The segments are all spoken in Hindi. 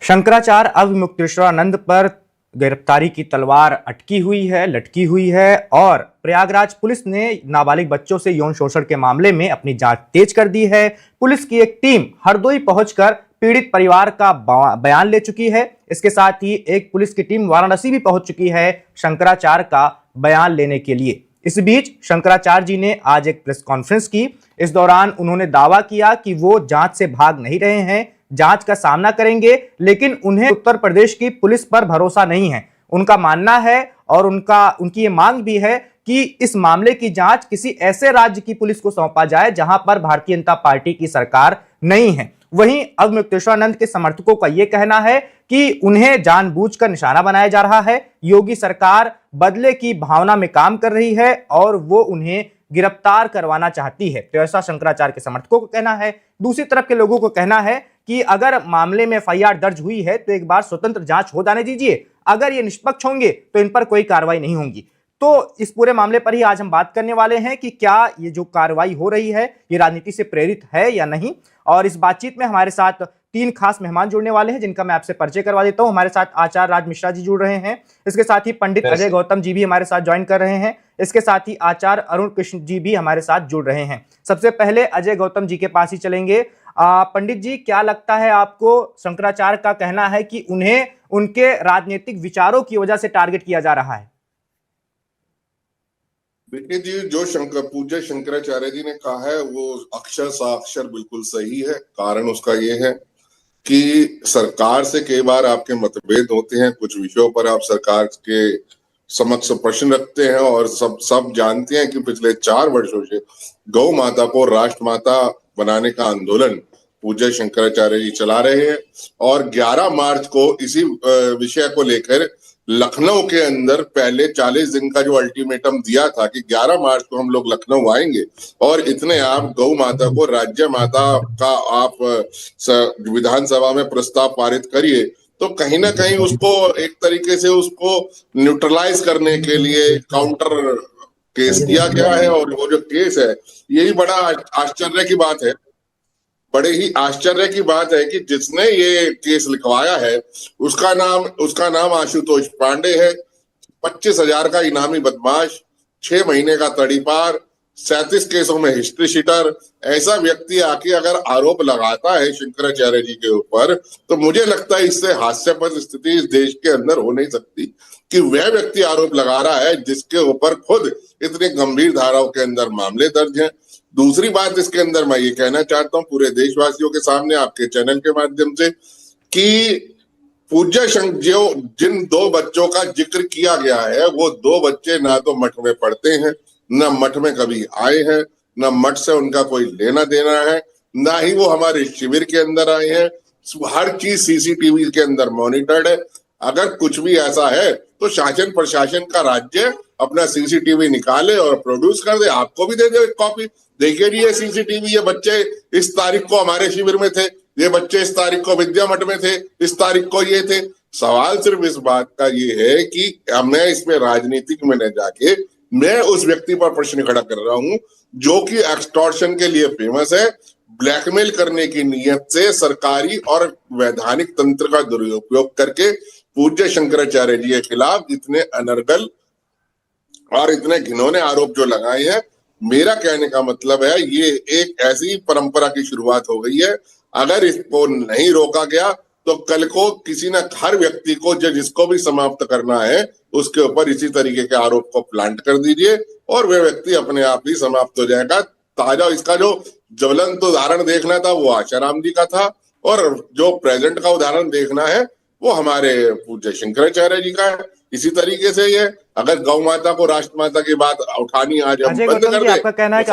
शंकराचार्य अवमुक्तेश्वरानंद पर गिरफ्तारी की तलवार अटकी हुई है, लटकी हुई है और प्रयागराज पुलिस ने नाबालिग बच्चों से यौन शोषण के मामले में अपनी जांच तेज कर दी है। पुलिस की एक टीम हरदोई पहुंचकर पीड़ित परिवार का बयान ले चुकी है। इसके साथ ही एक पुलिस की टीम वाराणसी भी पहुंच चुकी है शंकराचार्य का बयान लेने के लिए। इस बीच शंकराचार्य जी ने आज एक प्रेस कॉन्फ्रेंस की। इस दौरान उन्होंने दावा किया कि वो जांच से भाग नहीं रहे हैं, जांच का सामना करेंगे, लेकिन उन्हें उत्तर प्रदेश की पुलिस पर भरोसा नहीं है। उनका मानना है और उनकी ये मांग भी है कि इस मामले की जांच किसी ऐसे राज्य की पुलिस को सौंपा जाए जहां पर भारतीय जनता पार्टी की सरकार नहीं है। वहीं अवमुक्तेश्वरानंद के समर्थकों का यह कहना है कि उन्हें जानबूझकर निशाना बनाया जा रहा है। योगी सरकार बदले की भावना में काम कर रही है और वो उन्हें गिरफ्तार करवाना चाहती है, तो ऐसा शंकराचार्य के समर्थकों को कहना है। दूसरी तरफ के लोगों को कहना है कि अगर मामले में एफआईआर दर्ज हुई है तो एक बार स्वतंत्र जांच हो जाने दीजिए। अगर ये निष्पक्ष होंगे तो इन पर कोई कार्रवाई नहीं होगी। तो इस पूरे मामले पर ही आज हम बात करने वाले हैं कि क्या ये जो कार्रवाई हो रही है ये राजनीति से प्रेरित है या नहीं। और इस बातचीत में हमारे साथ तीन खास मेहमान जुड़ने वाले हैं जिनका मैं आपसे परिचय करवा देता हूं। हमारे साथ आचार्य राज मिश्रा जी जुड़ रहे हैं, इसके साथ ही पंडित अजय गौतम जी भी हमारे साथ ज्वाइन कर रहे हैं, इसके साथ ही आचार्य अरुण कृष्ण जी भी हमारे साथ जुड़ रहे हैं। सबसे पहले अजय गौतम जी के पास ही चलेंगे। पंडित जी, क्या लगता है आपको, शंकराचार्य का कहना है कि उन्हें उनके राजनीतिक विचारों की वजह से टारगेट किया जा रहा है? देखिए जी, जो पूज्य शंकराचार्य जी ने कहा है वो अक्षर साक्षर बिल्कुल सही है। कारण उसका ये है कि सरकार से कई बार आपके मतभेद होते हैं, कुछ विषयों पर आप सरकार के समक्ष प्रश्न रखते हैं और सब जानते हैं कि पिछले 4 वर्षों से गौ माता को राष्ट्र माता बनाने का आंदोलन पूज्य शंकराचार्य जी चला रहे हैं। और 11 मार्च को इसी विषय को लेकर लखनऊ के अंदर पहले 40 दिन का जो अल्टीमेटम दिया था कि 11 मार्च को हम लोग लखनऊ आएंगे और इतने आप गौ माता को राज्य माता का आप विधानसभा में प्रस्ताव पारित करिए, तो कहीं ना कहीं उसको एक तरीके से उसको न्यूट्रलाइज करने के लिए काउंटर केस किया गया है। और वो जो केस है, यही बड़ा आश्चर्य की बात है, बड़े ही आश्चर्य की बात है कि जिसने ये केस लिखवाया है उसका नाम आशुतोष पांडे है। 25,000 का इनामी बदमाश, 6 महीने का तड़ीपार, 37 केसों में हिस्ट्री शीटर। ऐसा व्यक्ति आके अगर आरोप लगाता है शंकराचार्य जी के ऊपर, तो मुझे लगता है इससे हास्यास्पद स्थिति इस देश के अंदर हो नहीं सकती कि वह व्यक्ति आरोप लगा रहा है जिसके ऊपर खुद इतने गंभीर धाराओं के अंदर मामले दर्ज हैं। दूसरी बात इसके अंदर मैं ये कहना चाहता हूँ पूरे देशवासियों के सामने आपके चैनल के माध्यम से कि पूज्य जो जिन 2 बच्चों का जिक्र किया गया है, वो 2 बच्चे ना तो मठ में पढ़ते हैं, न मठ में कभी आए हैं, न मठ से उनका कोई लेना देना है, ना ही वो हमारे शिविर के अंदर आए हैं। हर चीज सीसीटीवी के अंदर मॉनिटर्ड है। अगर कुछ भी ऐसा है तो शासन प्रशासन का राज्य अपना सीसीटीवी निकाले और प्रोड्यूस कर दे, आपको भी दे दे एक कॉपी। देखिए जी, ये सीसीटीवी, ये बच्चे इस तारीख को हमारे शिविर में थे, ये बच्चे इस तारीख को विद्या मठ में थे, इस तारीख को ये थे। सवाल सिर्फ इस बात का ये है कि मैं इसमें राजनीतिक में न जाके मैं उस व्यक्ति पर प्रश्न खड़ा कर रहा हूं जो कि एक्सटॉर्शन के लिए फेमस है, ब्लैकमेल करने की नीयत से सरकारी और वैधानिक तंत्र का दुरुपयोग करके पूज्य शंकराचार्य जी के खिलाफ इतने अनर्गल और इतने घिनौने आरोप जो लगाए हैं। मेरा कहने का मतलब है ये एक ऐसी परंपरा की शुरुआत हो गई है। अगर इसको नहीं रोका गया तो कल को किसी न हर व्यक्ति को जिसको भी समाप्त करना है उसके ऊपर इसी तरीके के आरोप को प्लांट कर दीजिए और वह व्यक्ति अपने आप ही समाप्त हो जाएगा। ताजा इसका जो ज्वलंत उदाहरण देखना था वो आशाराम जी का था और जो प्रेजेंट का उदाहरण देखना है वो हमारे पूज्य शंकराचार्य जी का है। इसी तरीके से ये अगर गौ माता को राष्ट्र माता की बात उठानी आज हम बंद कर दे, आपका कहना है कि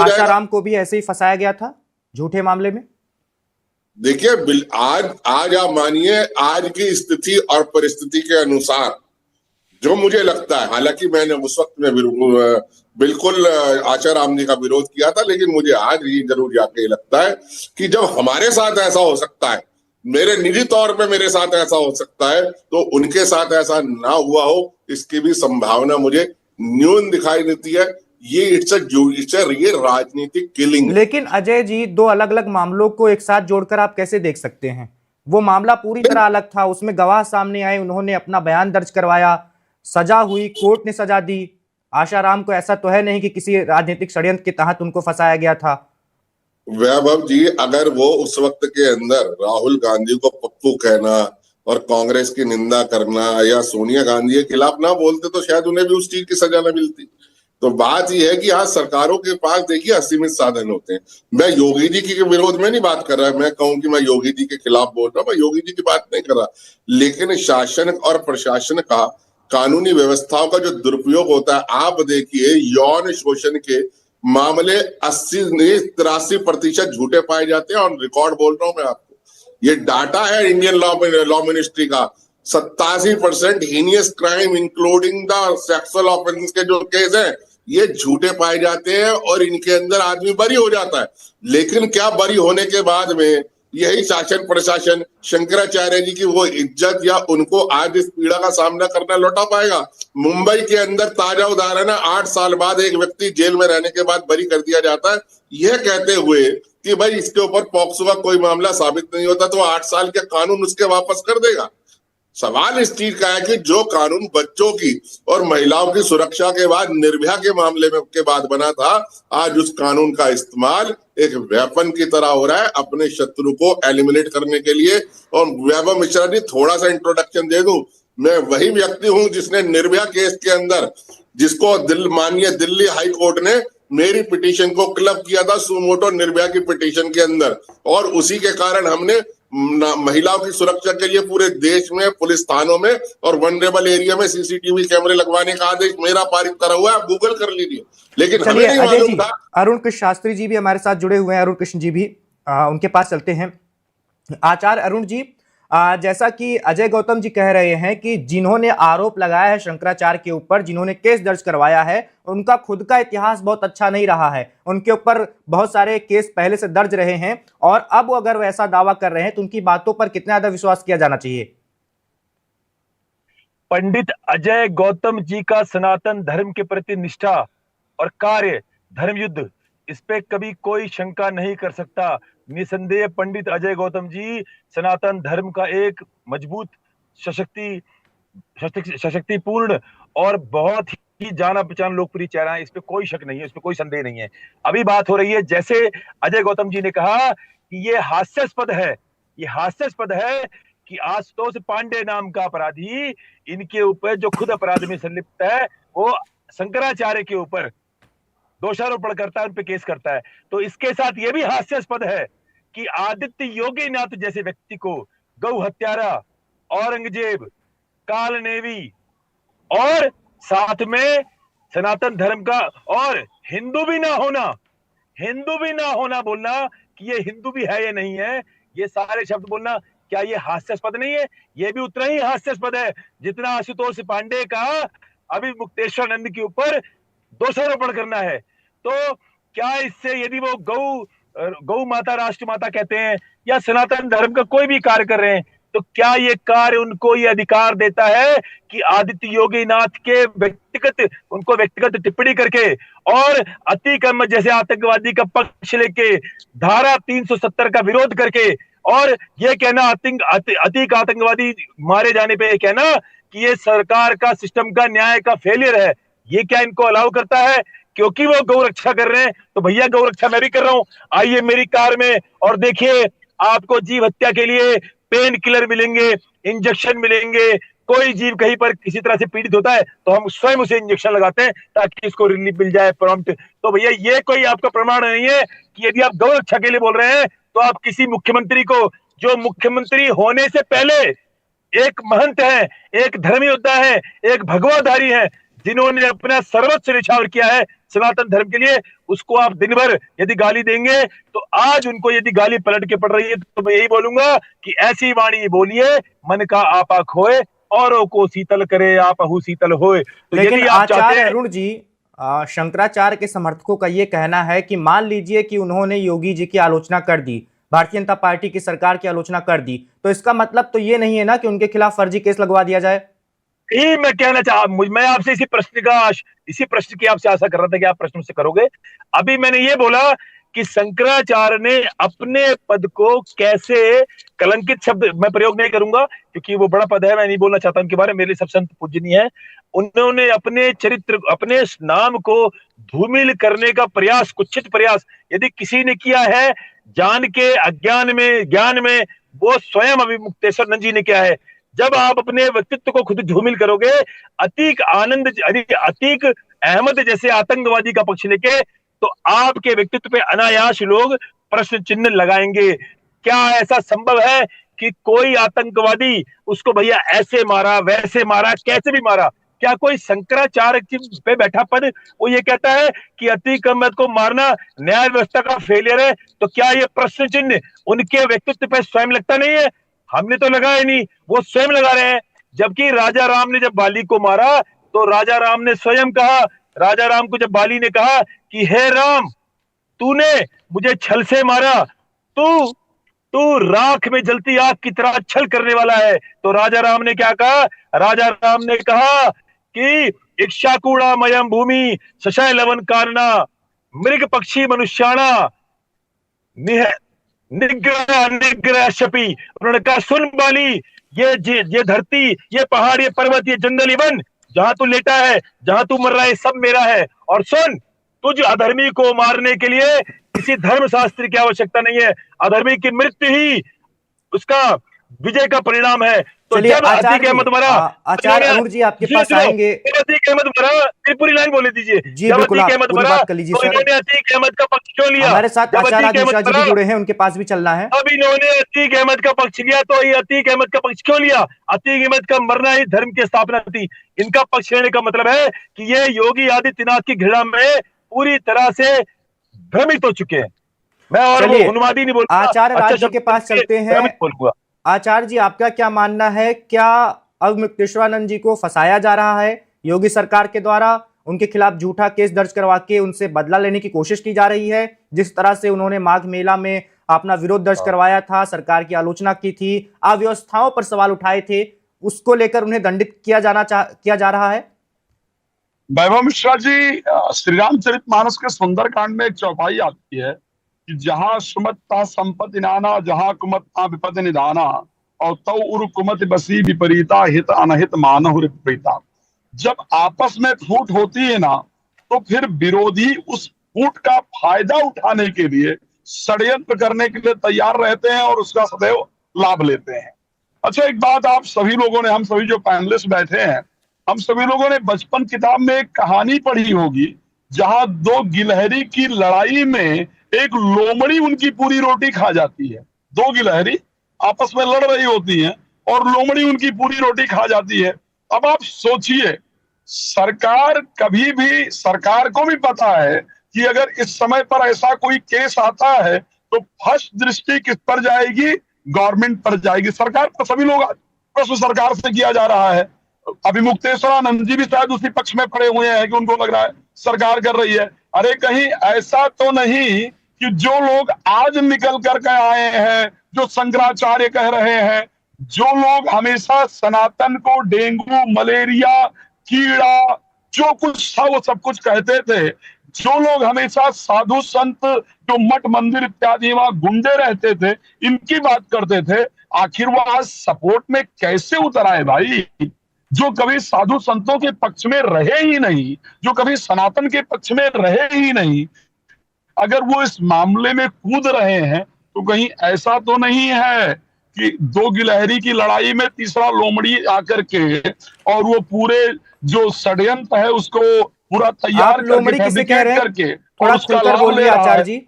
आशाराम को भी ऐसे ही फंसाया गया था झूठे मामले में? देखिए, आज आप मानिए, आज की स्थिति और परिस्थिति के अनुसार जो मुझे लगता है, हालांकि मैंने उस वक्त में बिल्कुल आचाराम जी का विरोध किया था, लेकिन मुझे आज ये जरूर जाके लगता है कि जब हमारे साथ ऐसा हो सकता है, मेरे निजी तौर पे मेरे साथ ऐसा हो सकता है, तो उनके साथ ऐसा ना हुआ हो इसकी भी संभावना मुझे न्यून दिखाई देती है। ये इट्स ये राजनीतिक किलिंग। लेकिन अजय जी, 2 अलग अलग मामलों को एक साथ जोड़कर आप कैसे देख सकते हैं? वो मामला पूरी तरह अलग था, उसमें गवाह सामने आए, उन्होंने अपना बयान दर्ज करवाया, सजा हुई, कोर्ट ने सजा दी। आशाराम को ऐसा तो है नहीं कि किसी राजनीतिक षड्यंत्र के तहत उनको फंसाया गया था। वैभव जी, अगर वो उस वक्त के अंदर राहुल गांधी को पप्पू कहना और कांग्रेस की निंदा करना या सोनिया गांधी के खिलाफ ना बोलते तो शायद उन्हें भी उस चीज की सजा न मिलती। तो बात यह है कि आज सरकारों के पास देखिए असीमित साधन होते हैं। मैं योगी जी के विरोध में नहीं बात कर रहा, मैं कहूं कि मैं योगी जी के खिलाफ बोल रहा हूं, मैं योगी जी की बात नहीं कर रहा, लेकिन शासन और प्रशासन का कानूनी व्यवस्थाओं का जो दुरुपयोग होता है, आप देखिए यौन शोषण के मामले 80-83% झूठे पाए जाते हैं, और रिकॉर्ड बोल रहा हूं मैं आपको, ये डाटा है इंडियन लॉ मिनिस्ट्री का। 87% heinous crime including the sexual offence के जो केस हैं ये झूठे पाए जाते हैं, और इनके अंदर आदमी बरी हो जाता है। लेकिन क्या बरी होने के बाद में यही शासन प्रशासन शंकराचार्य जी की वो इज्जत या उनको आज इस पीड़ा का सामना करना लौटा पाएगा? मुंबई के अंदर ताजा उदाहरण है, 8 साल बाद एक व्यक्ति जेल में रहने के बाद बरी कर दिया जाता है, यह कहते हुए कि भाई इसके ऊपर पॉक्सो का कोई मामला साबित नहीं होता, तो 8 साल के कानून उसके वापस कर देगा। सवाल इस चीज का है कि जो कानून बच्चों की और महिलाओं की सुरक्षा के बाद निर्भया के मामले में के बाद बना था, आज उस कानून का इस्तेमाल एक वेपन की तरह हो रहा है अपने शत्रु को एलिमिनेट करने के लिए। और वैभव मिश्रा जी, थोड़ा सा इंट्रोडक्शन दे दूं, मैं वही व्यक्ति हूं जिसने निर्भया केस के अंदर, जिसको माननीय दिल्ली हाई कोर्ट ने मेरी पिटीशन को क्लब किया था सुमोटो निर्भया की पिटीशन के अंदर, और उसी के कारण हमने महिलाओं की सुरक्षा के लिए पूरे देश में पुलिस थानों में और वनरेबल एरिया में सीसीटीवी कैमरे लगवाने का आदेश मेरा पारित करा हुआ है, आप गूगल कर लीजिए। लेकिन हमें नहीं मालूम था। अरुण कृष्ण शास्त्री जी भी हमारे साथ जुड़े हुए हैं, अरुण कृष्ण जी भी, उनके पास चलते हैं। आचार्य अरुण जी, जैसा कि अजय गौतम जी कह रहे हैं कि जिन्होंने आरोप लगाया है शंकराचार्य के ऊपर, जिन्होंने केस दर्ज करवाया है, उनका खुद का इतिहास बहुत अच्छा नहीं रहा है, उनके ऊपर बहुत सारे केस पहले से दर्ज रहे हैं, और अब अगर वो ऐसा दावा कर रहे हैं तो उनकी बातों पर कितना ज्यादा विश्वास किया जाना चाहिए? पंडित अजय गौतम जी का सनातन धर्म के प्रति निष्ठा और कार्य, धर्म युद्ध, इस पे कभी कोई शंका नहीं कर सकता। निसंदेह पंडित अजय गौतम जी सनातन धर्म का एक मजबूत, सशक्तिपूर्ण और बहुत ही जाना पहचाना लोकप्रिय चेहरा है, इस पे कोई शक नहीं है, इस पे कोई संदेह नहीं है। अभी बात हो रही है, जैसे अजय गौतम जी ने कहा कि ये हास्यास्पद है, ये हास्यास्पद है कि आशुतोष पांडे नाम का अपराधी, इनके ऊपर जो खुद अपराध में संलिप्त है, वो शंकराचार्य के ऊपर दोषारोपण करता है, उन पे केस करता है। तो इसके साथ यह भी हास्यास्पद है कि आदित्य योगीनाथ जैसे व्यक्ति को गौ हत्यारा, औरंगजेब, कालनेवी और साथ में सनातन धर्म का और हिंदू भी ना होना बोलना कि ये हिंदू भी है या नहीं है, ये सारे शब्द बोलना, क्या ये हास्यास्पद नहीं है? ये भी उतना ही हास्यास्पद है जितना आशुतोष पांडे का अभी मुक्तेश्वरानंद के ऊपर दोषारोपण करना है। तो क्या इससे, यदि वो गौ माता राष्ट्र माता कहते हैं या सनातन धर्म का कोई भी कार्य कर रहे हैं, तो क्या ये कार्य उनको ये अधिकार देता है कि आदित्य योगीनाथ के व्यक्तिगत टिप्पणी करके और अतिक्रम जैसे आतंकवादी का पक्ष लेके धारा 370 का विरोध करके और ये कहना अतिक आतंकवादी मारे जाने पे कहना कि ये सरकार का, सिस्टम का, न्याय का फेलियर है, ये क्या इनको अलाउ करता है? क्योंकि वो गौ रक्षा कर रहे हैं तो भैया गौ रक्षा मैं भी कर रहा हूं, आइए मेरी कार में और देखिए आपको जीव हत्या के लिए पेन किलर मिलेंगे, इंजेक्शन मिलेंगे। कोई जीव कहीं पर किसी तरह से पीड़ित होता है तो हम स्वयं उसे इंजेक्शन लगाते हैं ताकि इसको रिलीफ मिल जाए प्रॉम्प्ट। तो भैया ये कोई आपका प्रमाण नहीं है कि यदि आप गौ रक्षा के लिए बोल रहे हैं तो आप किसी मुख्यमंत्री को, जो मुख्यमंत्री होने से पहले एक महंत है, एक धर्म योद्धा है, एक भगवाधारी है, जिन्होंने अपना सर्वस्व निछावर किया है सनातन धर्म के लिए, उसको आप दिन भर यदि गाली देंगे तो आज उनको यदि गाली पलट के पड़ रही है तो मैं यही बोलूंगा कि ऐसी वाणी बोलिए मन का आपा खोए, औरों को शीतल करे आपहु शीतल होए। तो लेकिन आचार्य अरुण जी, शंकराचार्य के समर्थकों का यह कहना है कि मान लीजिए कि उन्होंने योगी जी की आलोचना कर दी, भारतीय जनता पार्टी की सरकार की आलोचना कर दी, तो इसका मतलब तो ये नहीं है ना कि उनके खिलाफ फर्जी केस लगवा दिया जाए? यही मैं कहना मैं आपसे इसी प्रश्न की आपसे आशा कर रहा था कि आप प्रश्न से करोगे। अभी मैंने ये बोला कि शंकराचार्य ने अपने पद को कैसे, कलंकित शब्द मैं प्रयोग नहीं करूंगा क्योंकि वो बड़ा पद है, मैं नहीं बोलना चाहता उनके बारे में, मेरे लिए सब संत पूजनीय है। उन्होंने अपने चरित्र, अपने नाम को धूमिल करने का प्रयास, कुत्सित प्रयास यदि किसी ने किया है जान के अज्ञान में ज्ञान में, वो स्वयं अभिमुक्तेश्वर नंद जी ने किया है। जब आप अपने व्यक्तित्व को खुद धूमिल करोगे, अतीक आनंद, अतीक अहमद जैसे आतंकवादी का पक्ष लेके, तो आपके व्यक्तित्व पे अनायास लोग प्रश्न चिन्ह लगाएंगे। क्या ऐसा संभव है कि कोई आतंकवादी उसको भैया ऐसे मारा, वैसे मारा, कैसे भी मारा? क्या कोई शंकराचार्य पे बैठा पद वो ये कहता है कि अतीक अहमद को मारना न्याय व्यवस्था का फेलियर है? तो क्या ये प्रश्न चिन्ह उनके व्यक्तित्व पे स्वयं लगता नहीं है? हमने तो लगाया नहीं, वो स्वयं लगा रहे हैं। जबकि राजा राम ने जब बाली को मारा तो राजा राम ने स्वयं कहा, राजा राम को जब बाली ने कहा कि हे राम, तूने मुझे छल से मारा, तू तू राख में जलती आग की तरह छल करने वाला है। तो राजा राम ने क्या कहा? राजा राम ने कहा कि इक्षाकूड़ा मयम भूमि शशय लवन कारणा मृग पक्षी मनुष्याणा निग्रह निग्रह शपी। उन्होंने कहा सुन बाली, ये धरती, ये पहाड़, ये पर्वत, ये जंगली वन जहां तू लेटा है, जहां तू मर रहा है, सब मेरा है। और सुन, तुझ अधर्मी को मारने के लिए किसी धर्मशास्त्र की आवश्यकता नहीं है, अधर्मी की मृत्यु ही उसका विजय का परिणाम है। तो चलिए जब अतीक अहमद मरा, आचार्य अरुण जी आपके पास आएंगे। अतीक अहमद मरा, पूरी लाइन बोले दीजिए। जी जब बिल्कुल, अतीक अहमद मरा तो इन्होंने अतीक अहमद का पक्ष क्यों लिया? हमारे साथ आचार्य मिश्रा जी भी जुड़े हैं, उनके पास भी चलना है। अब इन्होंने अतीक अहमद का पक्ष लिया, तो ये अतीक अहमद का पक्ष क्यों लिया? अतीक अहमद का मरना ही धर्म की स्थापना थी। इनका पक्ष लेने का मतलब है कि ये योगी आदित्यनाथ की घृणा में पूरी तरह से भ्रमित हो चुके हैं। मैं और वो उन्मादी नहीं बोलूंगा, आचार्य राज जी के पास चलते हैं। बोलूंगा आचार्य जी, आपका क्या मानना है? क्या अवमुक्तेश्वरानंद जी को फंसाया जा रहा है योगी सरकार के द्वारा? उनके खिलाफ झूठा केस दर्ज करवा के उनसे बदला लेने की कोशिश की जा रही है? जिस तरह से उन्होंने माघ मेला में अपना विरोध दर्ज करवाया था, सरकार की आलोचना की थी, अव्यवस्थाओं पर सवाल उठाए थे, उसको लेकर उन्हें दंडित किया जा रहा है? वैभव मिश्रा जी, श्री रामचरितमानस के सुंदरकांड में एक चौपाई आती है कि जहां सुमत्ता संपत्ति नाना, जहां कुमत्ता विपद निदाना, और तौ उर कुमत बसी विपरीता हित अनहित मानहु विपरीता। जब आपस में फूट होती है ना, तो फिर विरोधी उस फूट का फायदा उठाने के लिए षड्यंत्र करने के लिए तैयार रहते हैं और उसका सदैव लाभ लेते हैं। अच्छा, एक बात आप सभी लोगों ने, हम सभी जो पैनलिस्ट बैठे हैं, हम सभी लोगों ने बचपन किताब में एक कहानी पढ़ी होगी जहां दो गिलहरी की लड़ाई में एक लोमड़ी उनकी पूरी रोटी खा जाती है। दो गिलहरी आपस में लड़ रही होती हैं और लोमड़ी उनकी पूरी रोटी खा जाती है। अब आप सोचिए, सरकार कभी भी, सरकार को भी पता है कि अगर इस समय पर ऐसा कोई केस आता है तो फर्स्ट दृष्टि किस पर जाएगी? गवर्नमेंट पर जाएगी, सरकार पर। सभी लोग प्रश्न सरकार से किया जा रहा है। अभिमुक्तेश्वरानंद जी भी शायद उसी पक्ष में पड़े हुए हैं कि उनको लग रहा है सरकार कर रही है। अरे कहीं ऐसा तो नहीं कि जो लोग आज निकल करके आए हैं, जो शंकराचार्य कह रहे हैं, जो लोग हमेशा सनातन को डेंगू, मलेरिया, कीड़ा, जो कुछ था वो सब कुछ कहते थे, जो लोग हमेशा साधु संत, जो मठ मंदिर इत्यादि वहां गुंडे रहते थे, इनकी बात करते थे, आखिर वो आज सपोर्ट में कैसे उतर आए भाई? जो कभी साधु संतों के पक्ष में रहे ही नहीं, जो कभी सनातन के पक्ष में रहे ही नहीं, अगर वो इस मामले में कूद रहे हैं तो कहीं ऐसा तो नहीं है कि दो गिलहरी की लड़ाई में तीसरा लोमड़ी आकर के और वो पूरे जो षड्यंत्र है उसको पूरा तैयार लोमड़ी किसे कह रहे हैं? थोड़ा खुलकर बोलिए आचार्य जी।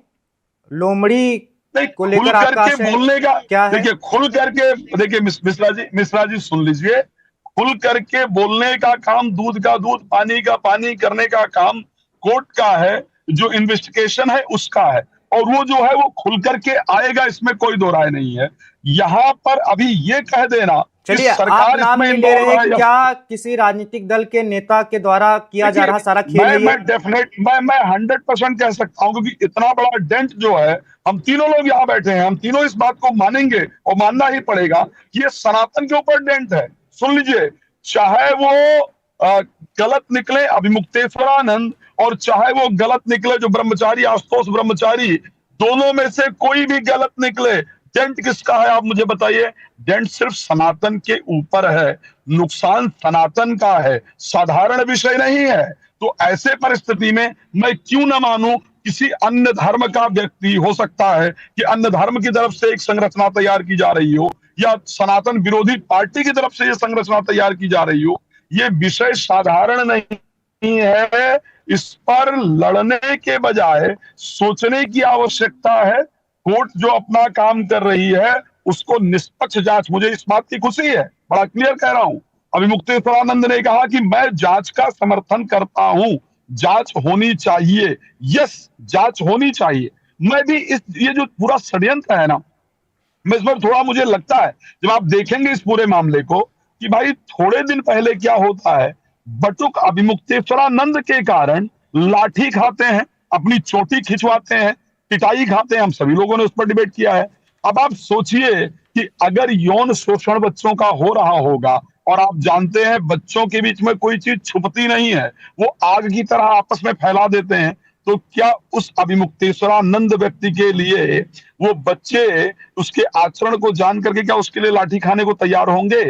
लोमड़ी को लेकर आपका बोलने का क्या है? देखिए, खुल करके देखिए मिश्रा जी सुन लीजिए, खुल करके बोलने का काम दूध का दूध, पानी का पानी करने का काम कोर्ट का है, जो इन्वेस्टिगेशन है उसका है, और वो जो है वो खुल करके आएगा, इसमें कोई दो राय नहीं है। यहाँ पर अभी ये कह देना, चलिए आप नाम नहीं ले रहे, क्या किसी राजनीतिक दल के नेता के द्वारा किया जा रहा सारा खेल? मैं 100% कह सकता हूँ, क्योंकि इतना बड़ा डेंट जो है, हम तीनों लोग यहाँ बैठे हैं, हम तीनों इस बात को मानेंगे और मानना ही पड़ेगा कि ये सनातन के ऊपर डेंट है। सुन लीजिए, चाहे वो गलत निकले अभिमुक्तेश्वरानंद, और चाहे वो गलत निकले जो ब्रह्मचारी आशुतोष ब्रह्मचारी, दोनों में से कोई भी गलत निकले, डेंट किसका है आप मुझे बताइए। डेंट सिर्फ सनातन के ऊपर है, नुकसान सनातन का है, साधारण विषय नहीं है। तो ऐसे परिस्थिति में मैं क्यों ना मानूं किसी अन्य धर्म का व्यक्ति हो सकता है कि अन्य धर्म की तरफ से एक संरचना तैयार की जा रही हो या सनातन विरोधी पार्टी की तरफ से यह संरचना तैयार की जा रही हो। ये विषय साधारण नहीं है, इस पर लड़ने के बजाय सोचने की आवश्यकता है। कोर्ट जो अपना काम कर रही है उसको निष्पक्ष जांच, मुझे इस बात की खुशी है, बड़ा क्लियर कह रहा हूं। अभिमुक्तेश्वरानंद ने कहा कि मैं जांच का समर्थन करता हूं, जांच होनी चाहिए, यस जांच होनी चाहिए। मैं भी ये जो पूरा षड्यंत्र है ना, मैं इस पर थोड़ा मुझे लगता है जब आप देखेंगे इस पूरे मामले को कि भाई थोड़े दिन पहले क्या होता है, बटुक अभिमुक्तेश्वरानंद के कारण लाठी खाते हैं, अपनी चोटी खिंचवाते हैं, पिटाई खाते हैं, हम सभी लोगों ने उस पर डिबेट किया है। अब आप सोचिए कि अगर यौन शोषण बच्चों का हो रहा होगा, और आप जानते हैं बच्चों के बीच में कोई चीज छुपती नहीं है, वो आग की तरह आपस में फैला देते हैं, तो क्या उस अभिमुक्तेश्वरानंद व्यक्ति के लिए वो बच्चे उसके आचरण को जान करके क्या उसके लिए लाठी खाने को तैयार होंगे?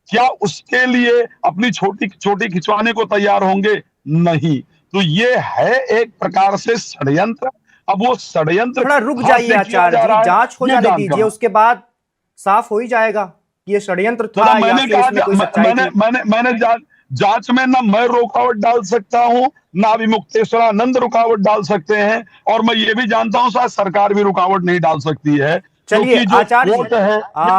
क्या उसके लिए अपनी छोटी छोटी खिंचवाने को तैयार होंगे? नहीं। तो ये है एक प्रकार से षड्यंत्र। अब वो षड्यंत्र थोड़ा रुक जाइए आचार्य जी, जांच हो जाने दीजिए, उसके बाद साफ हो ही जाएगा ये षड्यंत्र था या मैंने फिर इसमें कोई सच्चाई थी। मैंने जांच में ना मैं रुकावट डाल सकता हूं, ना अभिमुक्तेश्वरानंद रुकावट डाल सकते हैं, और मैं ये भी जानता हूं शायद सरकार भी रुकावट नहीं डाल सकती है। चलिए आचार्य जी,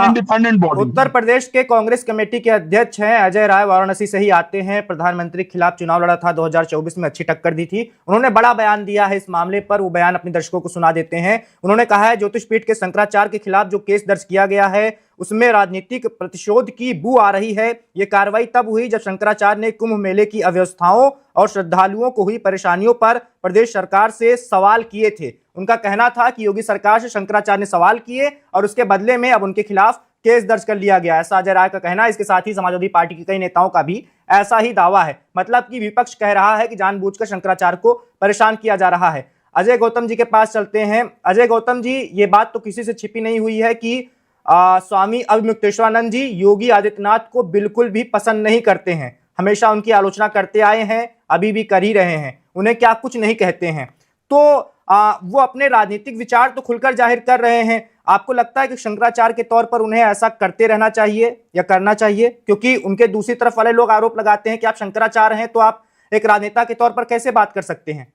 इंडिपेंडेंट बॉडी। उत्तर प्रदेश के कांग्रेस कमेटी के अध्यक्ष हैं अजय राय, वाराणसी से ही आते हैं, प्रधानमंत्री के खिलाफ चुनाव लड़ा था 2024 में, अच्छी टक्कर दी थी। उन्होंने बड़ा बयान दिया है इस मामले पर, वो बयान अपने दर्शकों को सुना देते हैं। उन्होंने कहा है ज्योतिष पीठ के शंकराचार्य के खिलाफ जो केस दर्ज किया गया है उसमें राजनीतिक प्रतिशोध की बू आ रही है। ये कार्रवाई तब हुई जब शंकराचार्य ने कुंभ मेले की अव्यवस्थाओं और श्रद्धालुओं को हुई परेशानियों पर प्रदेश सरकार से सवाल किए थे। उनका कहना था कि योगी सरकार से शंकराचार्य ने सवाल किए और उसके बदले में अब उनके खिलाफ केस दर्ज कर लिया गया, ऐसा अजय राय का कहना है। इसके साथ ही समाजवादी पार्टी के कई नेताओं का भी ऐसा ही दावा है, मतलब कि विपक्ष कह रहा है कि जानबूझकर शंकराचार्य को परेशान किया जा रहा है। अजय गौतम जी के पास चलते हैं। अजय गौतम जी, ये बात तो किसी से छिपी नहीं हुई है कि स्वामी अभिमुक्तेश्वरानंद जी योगी आदित्यनाथ को बिल्कुल भी पसंद नहीं करते हैं, हमेशा उनकी आलोचना करते आए हैं, अभी भी कर ही रहे हैं, उन्हें क्या कुछ नहीं कहते हैं। तो वो अपने राजनीतिक विचार तो खुलकर जाहिर कर रहे हैं। आपको लगता है कि शंकराचार्य के तौर पर उन्हें ऐसा करते रहना चाहिए या करना चाहिए? क्योंकि उनके दूसरी तरफ वाले लोग आरोप लगाते हैं कि आप शंकराचार्य हैं तो आप एक राजनेता के तौर पर कैसे बात कर सकते हैं?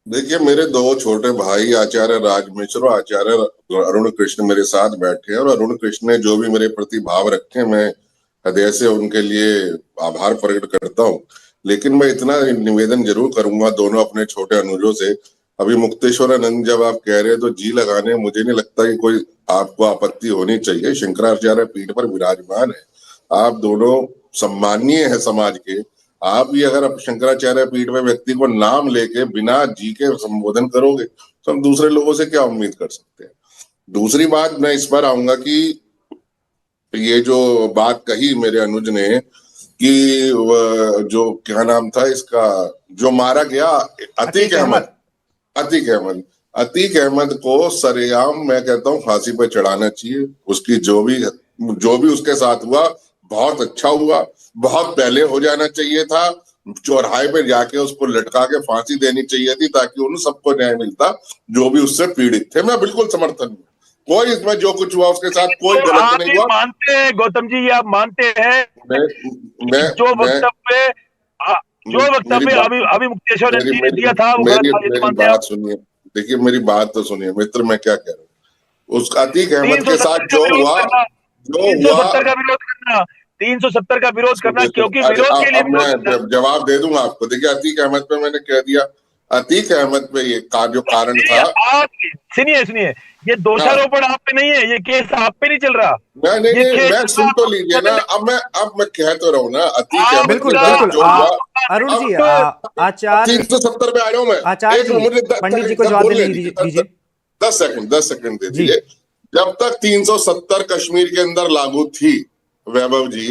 देखिए, मेरे दो छोटे भाई आचार्य राज मिश्र और आचार्य अरुण कृष्ण मेरे साथ बैठे हैं, और अरुण कृष्ण ने जो भी मेरे प्रति भाव रखे मैं हृदय से उनके लिए आभार प्रकट करता हूं। लेकिन मैं इतना निवेदन जरूर करूंगा दोनों अपने छोटे अनुजों से, अभिमुक्तेश्वरानंद जब आप कह रहे हैं तो जी लगाने मुझे नहीं लगता कि कोई आपको आपत्ति होनी चाहिए। शंकराचार्य पीठ पर विराजमान है, आप दोनों सम्मानीय है समाज के। आप भी अगर शंकराचार्य पीठ में व्यक्ति को नाम लेके बिना जी के संबोधन करोगे तो हम दूसरे लोगों से क्या उम्मीद कर सकते हैं। दूसरी बात मैं इस पर आऊंगा कि ये जो बात कही मेरे अनुज ने कि जो क्या नाम था इसका जो मारा गया अतीक अहमद को सरेआम मैं कहता हूँ फांसी पर चढ़ाना चाहिए। उसकी जो भी उसके साथ हुआ बहुत अच्छा हुआ, बहुत पहले हो जाना चाहिए था। चौराहे पे जाके उसको लटका के फांसी देनी चाहिए थी ताकि उन सबको न्याय मिलता जो भी उससे पीड़ित थे। मैं बिल्कुल समर्थन हूँ, कोई इसमें जो कुछ हुआ उसके साथ कोई गलत नहीं हुआ। मानते हैं गौतम जी, ये आप मानते हैं? जो वक्तव्य अभिमुक्तेश्वरानंद जी ने दिया था वो मेरी बात सुनिए, देखिए मेरी बात तो सुनिए मित्र, मैं क्या कह रहा हूँ। उस अतीक अहमद के साथ जो हुआ 370 का विरोध करना, क्योंकि विरोध के लिए मैं जवाब दे दूंगा आपको। देखिए अतीक अहमद पे मैंने कह दिया, अतीक अहमद पे ये जो कारण था। आप सुनिए, ये दोषारोपण आप पे नहीं है, ये केस आप पे नहीं चल रहा। मैं सुन तो लीजिए ना, अब मैं कह तो रहा हूँ ना। अतीक अहमद बिल्कुल अरुण जी, आचार्य 370 पे आ रहा हूँ मैं। आचार्य पंडित जी को जवाब दीजिए। 10 सेकंड दे दीजिए। जब तक 370 कश्मीर के अंदर लागू थी वैभव जी,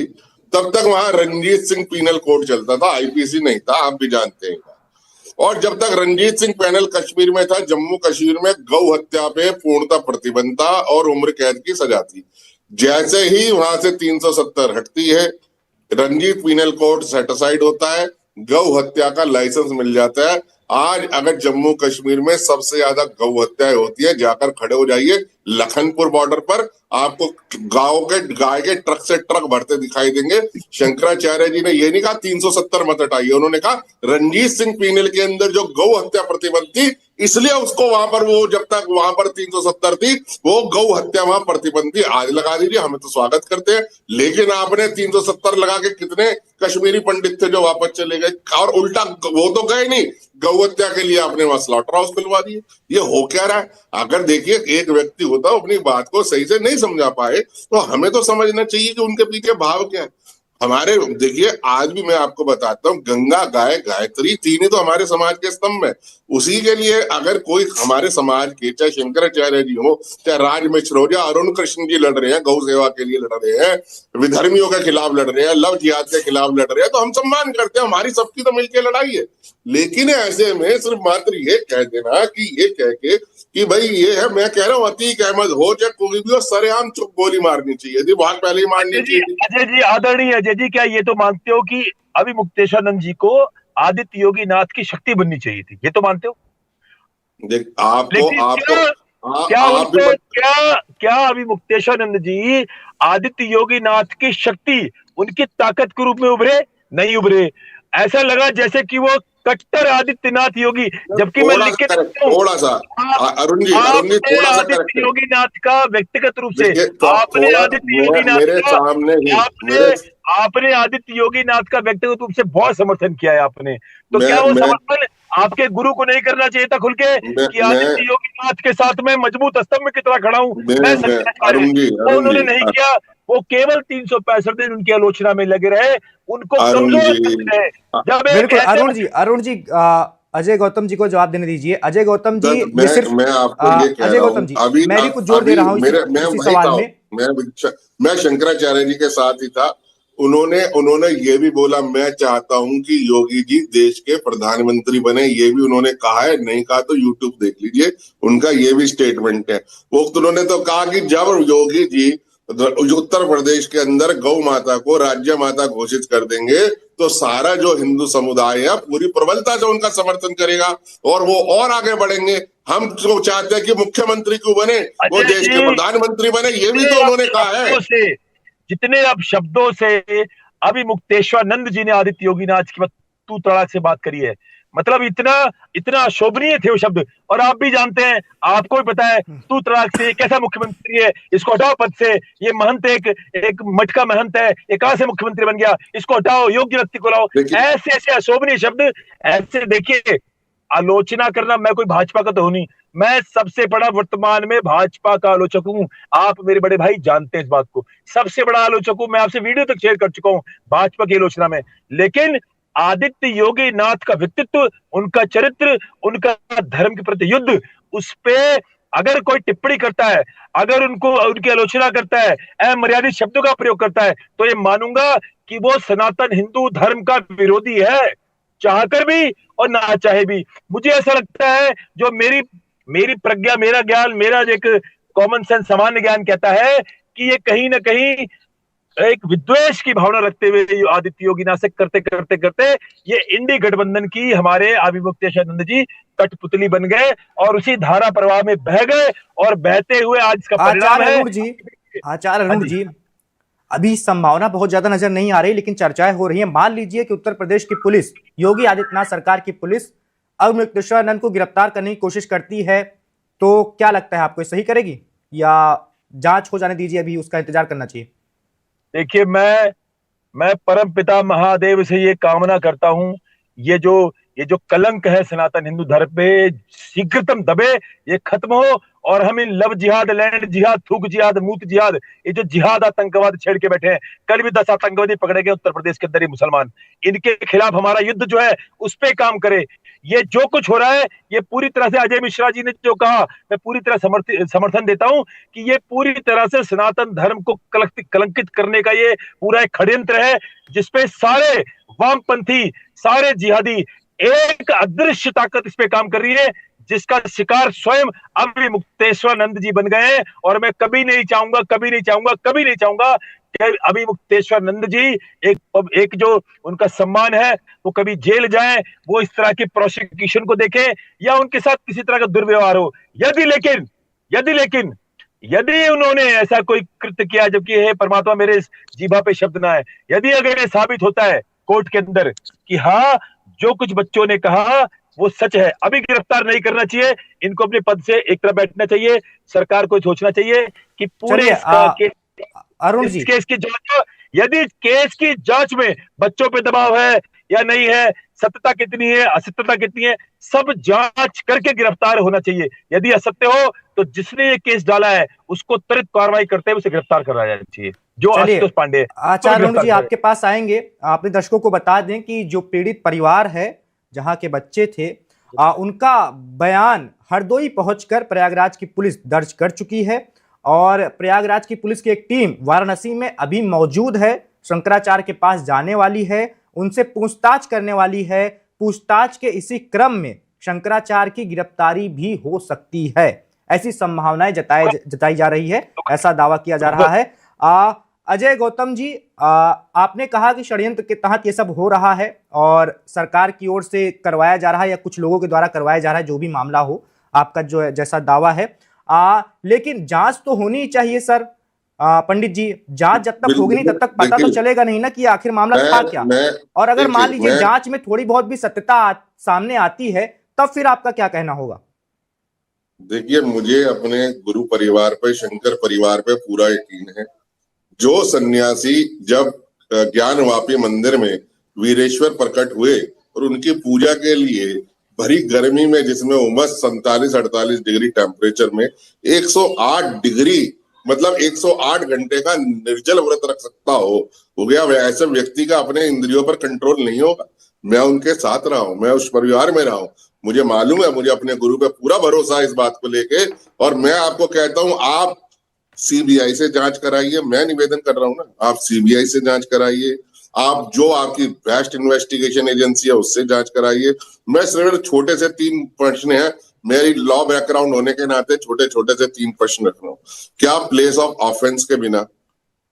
तब तक वहां रंजीत सिंह पीनल कोड चलता था, आईपीसी नहीं था, आप भी जानते हैं। और जब तक रणजीत सिंह पैनल कश्मीर में था, जम्मू कश्मीर में गौ हत्या पे पूर्णतः प्रतिबंध था और उम्र कैद की सजा थी। जैसे ही वहां से 370 हटती है, रणजीत पीनल कोड सेटिसाइड होता है, गौ हत्या का लाइसेंस मिल जाता है। आज अगर जम्मू कश्मीर में सबसे ज्यादा गौ हत्याएं होती है, जाकर खड़े हो जाइए लखनपुर बॉर्डर पर, आपको गाय के ट्रक से ट्रक भरते दिखाई देंगे। शंकराचार्य जी ने ये नहीं कहा 370 मत हटाइए, उन्होंने कहा रणजीत सिंह पीनल के अंदर जो गौ हत्या प्रतिबंध थी, इसलिए उसको वहां पर, वो जब तक वहां पर 370 थी, वो गौ हत्या वहां प्रतिबंध थी। आज लगा दीजिए, हमें तो स्वागत करते हैं, लेकिन आपने 370 लगा के कितने कश्मीरी पंडित थे जो वापस चले गए, और उल्टा वो तो गए नहीं, गौ हत्या के लिए आपने वहां स्लॉटर हाउस खुलवा दिए। ये हो क्या रहा है? अगर देखिए एक व्यक्ति होता है अपनी बात को सही से नहीं समझा पाए, तो हमें तो समझना चाहिए कि उनके पीछे भाव क्या है। हमारे देखिए, आज भी मैं आपको बताता हूँ, गंगा, गाय, गायत्री, तीन ही तो हमारे समाज के स्तंभ है। उसी के लिए अगर कोई हमारे समाज के, चाहे शंकराचार्य जी हो, चाहे राज मिश्र हो, या अरुण कृष्ण जी लड़ रहे हैं, गौ सेवा के लिए लड़ रहे हैं, विधर्मियों के खिलाफ लड़ रहे हैं, लव जिहाद के खिलाफ लड़ रहे हैं, तो हम सम्मान करते हैं, हमारी सबकी तो मिलकर लड़ाई है। लेकिन ऐसे में सिर्फ मात्र ये कह देना कि ये कह के कि भाई ये है, मैं कह रहा हूँ अतीक अहमद हो चाहे कोई भी हो, सरेआम चुप गोली मारनी चाहिए थी, बहुत पहले ही मारनी चाहिए थी। अजय जी, आदरणीय अजय जी, क्या ये तो मानते हो कि अभी मुक्तेश्वरानंद जी को आदित्य योगी नाथ की शक्ति बननी चाहिए थी? ये तो मानते हो? देख आपको क्या अभी मुक्तेश्वरानंद जी आदित्य योगी नाथ की शक्ति, उनकी ताकत के रूप में उभरे? नहीं उभरे। ऐसा लगा जैसे कि वो कट्टर आदित्यनाथ योगी, जबकि मैं लिख के थोड़ा सा अरुण जी थोड़ा सा आदित्य योगी नाथ का व्यक्तिगत रूप से आपने आदित्य योगी नाथ मेरे सामने ही आपने आदित्य योगी नाथ का व्यक्तिगत रूप से बहुत समर्थन किया है आपने, तो क्या वो समर्थन आपके गुरु को नहीं करना चाहिए था खुल के कि आदित्य योगी नाथ के साथ मैं मजबूत स्तंभ की तरह खड़ा हूं? मैं उन्होंने नहीं किया, वो केवल 365 दिन उनकी आलोचना में लगे रहे, उनको कमजोर करते हैं। बिल्कुल अरुण जी अजय गौतम जी को जवाब देने दीजिए। अजय गौतम जी, मैं आपको ये कह अजय रहा गौतम जी, अभी मैं भी कुछ जोर दे रहा हूँ इसी सवाल में। मैं शंकराचार्य जी के साथ ही था, उन्होंने ये भी बोला मैं चाहता हूं कि योगी जी देश के प्रधानमंत्री बने, ये भी उन्होंने कहा है। नहीं कहा तो यूट्यूब देख लीजिए, उनका ये भी स्टेटमेंट है। वो उन्होंने तो कहा कि जब योगी जी उत्तर प्रदेश के अंदर गौ माता को राज्य माता घोषित कर देंगे, तो सारा जो हिंदू समुदाय है पूरी प्रबलता से उनका समर्थन करेगा और वो और आगे बढ़ेंगे। हम तो चाहते हैं कि मुख्यमंत्री क्यों बने, वो देश के प्रधानमंत्री बने, ये भी तो उन्होंने कहा है। जितने अब शब्दों से अभी मुक्तेश्वरानंद जी ने आदित्य योगीनाथ की तू तड़ाक से बात करी है, मतलब इतना शोभनीय थे वो शब्द। और आप भी जानते हैं, आपको भी पता है, तू तड़ाक से कैसा मुख्यमंत्री है, इसको हटाओ पद से, ये महंत एक मठ का महंत है, ये कहां से मुख्यमंत्री बन गया, इसको हटाओ, योग्य व्यक्ति को लाओ। ऐसे ऐसे अशोभनीय शब्द। ऐसे देखिए, आलोचना करना, मैं कोई भाजपा का तो हूं नहीं, मैं सबसे बड़ा वर्तमान में भाजपा का आलोचक हूं। आप मेरे बड़े भाई जानते हैं इस बात को, सबसे बड़ा आलोचक हूं मैं, आपसे वीडियो तक शेयर कर चुका हूं भाजपा की आलोचना में। लेकिन आदित्य योगी नाथ का व्यक्तित्व, उनका चरित्र, उनका धर्म के प्रति युद्ध, उस पे अगर कोई टिप्पणी करता है, अगर उनकी आलोचना करता है, अमर्यादित शब्दों का प्रयोग करता है, तो ये मानूंगा कि वो सनातन हिंदू धर्म का विरोधी है, चाहकर भी और ना चाहे भी। मुझे ऐसा लगता है, जो मेरी प्रज्ञा, मेरा ज्ञान, मेरा एक कॉमन सेंस, सामान्य ज्ञान कहता है कि ये कहीं ना कहीं एक विद्वेष की भावना रखते हुए आदित्य योगीनाथ से करते ये इंडी गठबंधन की हमारे आदि मुक्तेश्वरानंद जी कठपुतली बन गए और उसी धारा प्रवाह में बह गए, और बहते हुए आज इसका परिणाम है। आचार्य अरुण जी, अभी संभावना बहुत ज्यादा नजर नहीं आ रही, लेकिन चर्चाएं हो रही है। मान लीजिए कि उत्तर प्रदेश की पुलिस, योगी आदित्यनाथ सरकार की पुलिस अब मुक्तेश्वरानंद को गिरफ्तार करने की कोशिश करती है, तो क्या लगता है आपको, सही करेगी या जांच हो जाने दीजिए, अभी उसका इंतजार करना चाहिए? देखिए, मैं परम पिता महादेव से ये कामना करता हूं, ये जो कलंक है सनातन हिंदू धर्म पे, शीघ्रतम दबे, ये खत्म हो, और हम इन लव जिहाद, लैंड जिहाद, थूक जिहाद, मूत जिहाद, ये जो जिहाद आतंकवाद छेड़ के बैठे हैं, कल भी 10 आतंकवादी पकड़े गए उत्तर प्रदेश के अंदर ही मुसलमान, इनके खिलाफ हमारा युद्ध जो है उस पे काम करे। ये जो कुछ हो रहा है, ये पूरी तरह से अजय मिश्रा जी ने जो कहा, मैं पूरी तरह समर्थन देता हूं कि ये पूरी तरह से सनातन धर्म को कलंकित करने का ये पूरा एक षड्यंत्र है, जिसपे सारे वामपंथी, सारे जिहादी एक अदृश्य ताकत इस पे काम कर रही है, जिसका शिकार स्वयं अभिमुक्तेश्वरानंद जी बन गए हैं। और मैं कभी नहीं चाहूंगा, कभी नहीं चाहूंगा, कभी नहीं चाहूंगा कि अभिमुक्तेश्वरानंद जी एक जो उनका सम्मान है वो कभी जेल जाए, वो इस तरह की प्रोसिक्यूशन को देखें या उनके साथ किसी तरह का दुर्व्यवहार हो। यदि उन्होंने ऐसा कोई कृत्य किया, जबकि हे परमात्मा मेरे जीभा पे शब्द ना है, यदि अगर ये साबित होता है कोर्ट के अंदर कि हाँ जो कुछ बच्चों ने कहा वो सच है, अभी गिरफ्तार नहीं करना चाहिए, इनको अपने पद से एक तरफ बैठना चाहिए। सरकार को सोचना चाहिए कि पूरे अरुण इस जी, केस की जांच, यदि केस की जांच में बच्चों पे दबाव है या नहीं है, सत्यता कितनी है, असत्यता कितनी है, सब जांच करके गिरफ्तार होना चाहिए। यदि असत्य हो तो जिसने ये केस डाला है उसको त्वरित कार्रवाई करते हुए उसे गिरफ्तार करवाया जाना चाहिए, जो आशुतोष पांडे। आचार्य अरुण जी आपके पास आएंगे। अपने दर्शकों को बता दें कि जो पीड़ित परिवार है जहां के बच्चे थे, उनका बयान हरदोई पहुंचकर प्रयागराज की पुलिस दर्ज कर चुकी है और प्रयागराज की पुलिस की एक टीम वाराणसी में अभी मौजूद है, शंकराचार्य के पास जाने वाली है, उनसे पूछताछ करने वाली है। पूछताछ के इसी क्रम में शंकराचार्य की गिरफ्तारी भी हो सकती है, ऐसी संभावनाएं जताई जा रही है, ऐसा दावा किया जा रहा है। अजय गौतम जी, आपने कहा कि षड्यंत्र के तहत ये सब हो रहा है और सरकार की ओर से करवाया जा रहा है या कुछ लोगों के द्वारा करवाया जा रहा है, जो भी मामला हो, आपका जो जैसा दावा है। लेकिन जांच तो होनी ही चाहिए सर। पंडित जी, जांच जब तक होगी नहीं तब तक पता तो चलेगा नहीं ना कि आखिर मामला था क्या। और अगर मान लीजिए जांच में थोड़ी बहुत भी सत्यता सामने आती है, तब फिर आपका क्या कहना होगा? देखिए, मुझे अपने गुरु परिवार पे, शंकर परिवार पे पूरा यकीन है। जो सन्यासी जब ज्ञानवापी मंदिर में वीरेश्वर प्रकट हुए और उनकी पूजा के लिए भरी गर्मी में, जिसमें उमस 47-48 डिग्री टेम्परेचर में 108 डिग्री मतलब 108 घंटे का निर्जल व्रत रख सकता हो गया, ऐसे व्यक्ति का अपने इंद्रियों पर कंट्रोल नहीं होगा। मैं उनके साथ रहा हूं, मैं उस परिवार में रहा हूं, मुझे मालूम है, मुझे अपने गुरु पे पूरा भरोसा है इस बात को लेके। और मैं आपको कहता हूं, आप सीबीआई से जांच कराइए, मैं निवेदन कर रहा हूं ना, आप सीबीआई से जांच कराइए, आप जो आपकी बेस्ट इन्वेस्टिगेशन एजेंसी है उससे जांच कराइए। मैं सिर्फ छोटे से 3 प्रश्न हैं, मेरी लॉ बैकग्राउंड होने के नाते छोटे छोटे से 3 प्रश्न रख रहा हूं। क्या प्लेस ऑफ ऑफेंस के बिना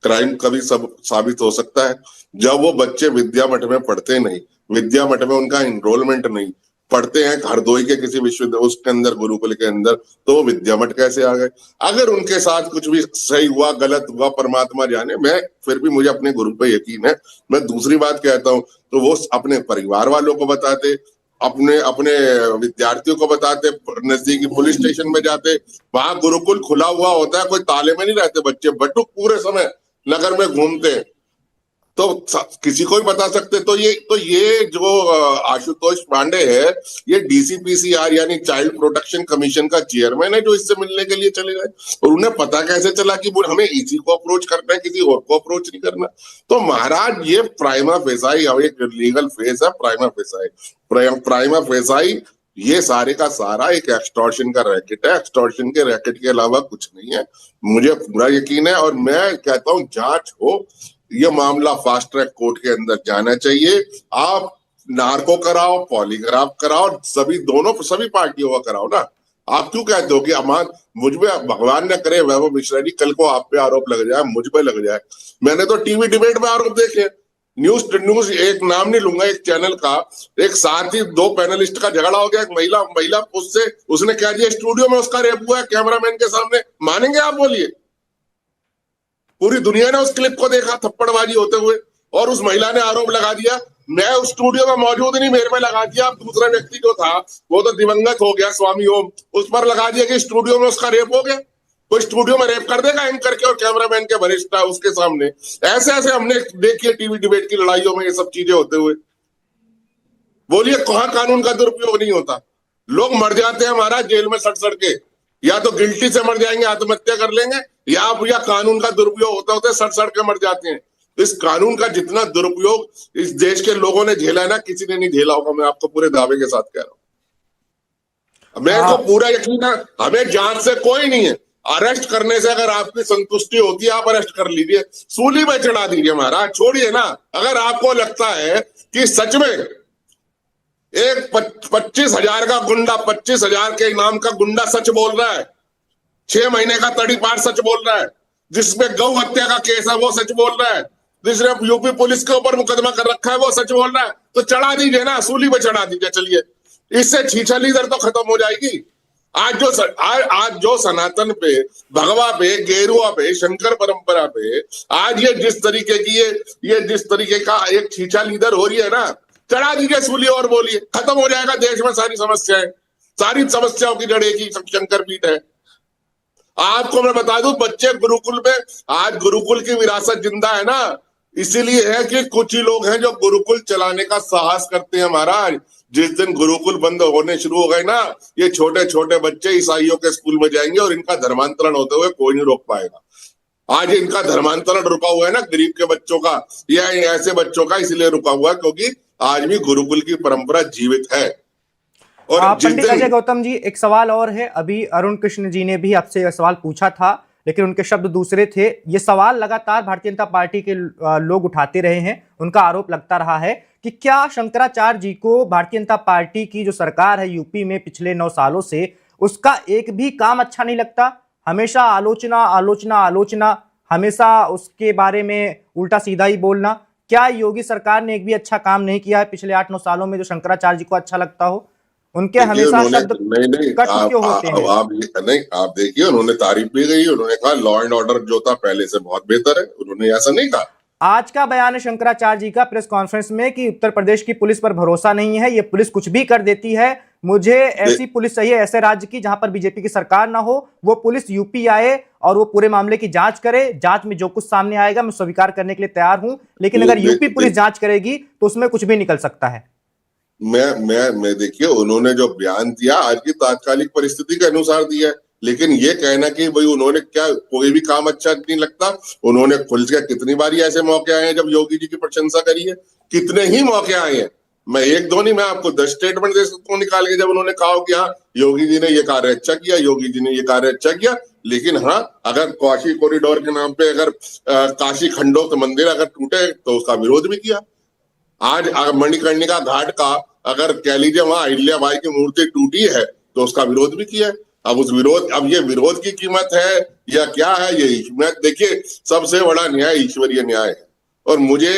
क्राइम कभी सब साबित हो सकता है? जब वो बच्चे विद्या मठ में पढ़ते नहीं, विद्या मठ में उनका इनरोलमेंट नहीं, पढ़ते हैं हरदोई के किसी विश्वविद्यालय उसके अंदर, गुरुकुल के अंदर, तो वो विद्या मठ कैसे आ गए? अगर उनके साथ कुछ भी सही हुआ, गलत हुआ, परमात्मा जाने, मैं फिर भी मुझे अपने गुरु पे यकीन है। मैं दूसरी बात कहता हूं तो वो अपने परिवार वालों को बताते, अपने अपने विद्यार्थियों को बताते, नजदीकी पुलिस स्टेशन में जाते, वहां गुरुकुल खुला हुआ होता है, कोई ताले में नहीं रहते बच्चे, बटुक पूरे समय नगर में घूमते हैं, तो किसी को भी बता सकते। तो ये जो आशुतोष पांडे है, ये डीसीपीसीआर यानी चाइल्ड प्रोटेक्शन कमीशन का चेयरमैन है, जो इससे मिलने के लिए चले गए। और उन्हें पता कैसे चला कि हमें इसी को अप्रोच करना है, किसी और को अप्रोच नहीं करना? तो महाराज, ये प्राइमा फेसाई, एक लीगल फेस है, प्राइमा फेसाई, ये सारे का सारा एक एक्सटॉर्शन का रैकेट है। एक्सटॉर्शन के रैकेट के अलावा कुछ नहीं है, मुझे पूरा यकीन है। और मैं कहता हूं जांच हो, ये मामला फास्ट ट्रैक कोर्ट के अंदर जाना चाहिए। आप नार्को कराओ, पॉलीग्राफ कराओ, सभी पार्टियों का कराओ ना। आप क्यों कहते हो कि अमान मुझ पे, भगवान न करे वैभव मिश्रा जी कल को आप पे आरोप लग जाए, मुझ पे लग जाए। मैंने तो टीवी डिबेट में आरोप देखे, न्यूज एक नाम नहीं लूंगा, एक चैनल का, एक साथ ही 2 पैनलिस्ट का झगड़ा हो गया, एक महिला उससे, उसने कह दिया स्टूडियो में उसका रेप हुआ है कैमरामैन के सामने। मानेंगे आप? बोलिए। पूरी दुनिया ने उस क्लिप को देखा थप्पड़बाजी होते हुए, और उस महिला ने आरोप लगा दिया, मैं उस स्टूडियो में मौजूद नहीं, मेरे पे लगा दिया। अब दूसरा व्यक्ति जो था वो तो दिवंगत हो गया, स्वामी ओम, उस पर लगा दिया कि स्टूडियो में उसका रेप हो गया। कोई स्टूडियो में रेप कर देगा एंकर के और कैमरामैन के वरिष्ठ उसके सामने? ऐसे ऐसे हमने देखिए टीवी डिबेट की लड़ाइयों में ये सब चीजें होते हुए। बोलिए कहां कानून का दुरुपयोग नहीं होता? लोग मर जाते हैं महाराज जेल में सड़ के, या तो गिल्टी से मर जाएंगे, आत्महत्या कर लेंगे, या कानून का दुरुपयोग होता होता सड़ के मर जाते हैं। इस कानून का जितना दुरुपयोग इस देश के लोगों ने झेला है ना, किसी ने नहीं झेला होगा, मैं आपको पूरे दावे के साथ कह रहा हूं। मेरे को पूरा यकीन है, हमें जांच से कोई नहीं है। अरेस्ट करने से अगर आपकी संतुष्टि होती है, आप अरेस्ट कर लीजिए, सूली में चढ़ा दीजिए महाराज, छोड़िए ना। अगर आपको लगता है कि सच में एक 25,000 का गुंडा, 25,000 के इनाम का गुंडा सच बोल रहा है, 6 महीने का तड़ीपार सच बोल रहा है, जिसमें गौ हत्या का केस है वो सच बोल रहा है, जिसने यूपी पुलिस के ऊपर मुकदमा कर रखा है वो सच बोल रहा है। तो चढ़ा दीजिए ना, सूली पे चढ़ा दीजिए, चलिए, इससे छीछली इधर तो खत्म हो जाएगी। आज जो सनातन पे, भगवा पे, गेरुआ पे, शंकर परंपरा पे आज ये जिस तरीके की ये जिस तरीके का एक छीछा लीडर हो रही है ना, चढ़ा दीजिए सूली और बोलिए, खत्म हो जाएगा देश में सारी समस्याएं। सारी समस्याओं की जड़ एक ही शंकर पीठ है। आपको मैं बता दूं, बच्चे गुरुकुल में, आज गुरुकुल की विरासत जिंदा है ना, इसीलिए है कि कुछ ही लोग हैं जो गुरुकुल चलाने का साहस करते हैं महाराज। जिस दिन गुरुकुल बंद होने शुरू हो गए ना, ये छोटे छोटे बच्चे ईसाइयों के स्कूल में जाएंगे और इनका धर्मांतरण होते हुए कोई नहीं रोक पाएगा। आज इनका धर्मांतरण रुका हुआ है ना, गरीब के बच्चों का या ऐसे बच्चों का इसलिए रुका हुआ है क्योंकि आज भी गुरुकुल की परंपरा जीवित है। और पंडित अजय गौतम जी, एक सवाल और है। अभी अरुण कृष्ण जी ने भी आपसे यह सवाल पूछा था, लेकिन उनके शब्द दूसरे थे। ये सवाल लगातार भारतीय जनता पार्टी के लोग उठाते रहे हैं। उनका आरोप लगता रहा है कि क्या शंकराचार्य जी को भारतीय जनता पार्टी की जो सरकार है यूपी में पिछले 9 सालों से, उसका एक भी काम अच्छा नहीं लगता? हमेशा आलोचना आलोचना आलोचना, हमेशा उसके बारे में उल्टा सीधा ही बोलना। क्या योगी सरकार ने एक भी अच्छा काम नहीं किया है पिछले 8-9 सालों में जो शंकराचार्य जी को अच्छा लगता हो? उनके हमेशा शब्द कट क्यों होते हैं? आप देखिए, उन्होंने तारीफ भी की, उन्होंने कहा लॉ एंड ऑर्डर जो था पहले से बहुत बेहतर है, उन्होंने ऐसा नहीं कहा। आज का बयान है शंकराचार्य जी का प्रेस कॉन्फ्रेंस में कि उत्तर प्रदेश की पुलिस पर भरोसा नहीं है, ये पुलिस कुछ भी कर देती है, मुझे ऐसी पुलिस चाहिए, ऐसे राज्य की जहां पर बीजेपी की सरकार ना हो, वो पुलिस यूपी आए और वो पूरे मामले की जांच करे, जांच में जो कुछ सामने आएगा मैं स्वीकार करने के लिए तैयार हूं, लेकिन अगर यूपी पुलिस जांच करेगी तो उसमें कुछ भी निकल सकता है। मैं देखिए, उन्होंने जो बयान दिया आज की तात्कालिक परिस्थिति के अनुसार दिया है, लेकिन ये कहना कि भाई उन्होंने क्या कोई भी काम अच्छा नहीं लगता, उन्होंने खुल के कितनी बार ऐसे मौके आए हैं जब योगी जी की प्रशंसा करी है, कितने ही मौके आए हैं। मैं 1-2 नहीं, मैं आपको 10 स्टेटमेंट दे सकता हूँ निकाल के, जब उन्होंने कहा कि हाँ योगी जी ने ये कार्य अच्छा किया, योगी जी ने ये कार्य अच्छा किया। लेकिन हाँ, अगर काशी कॉरिडोर के नाम पे अगर काशी खंडोक्त मंदिर अगर टूटे तो उसका विरोध भी किया। आज मणिकर्णिका घाट का अगर कह लीजिए वहां अहिल्या बाई की मूर्ति टूटी है तो उसका विरोध भी किया। अब ये विरोध की कीमत है या क्या है? ये देखिए, सबसे बड़ा न्याय ईश्वरीय न्याय है और मुझे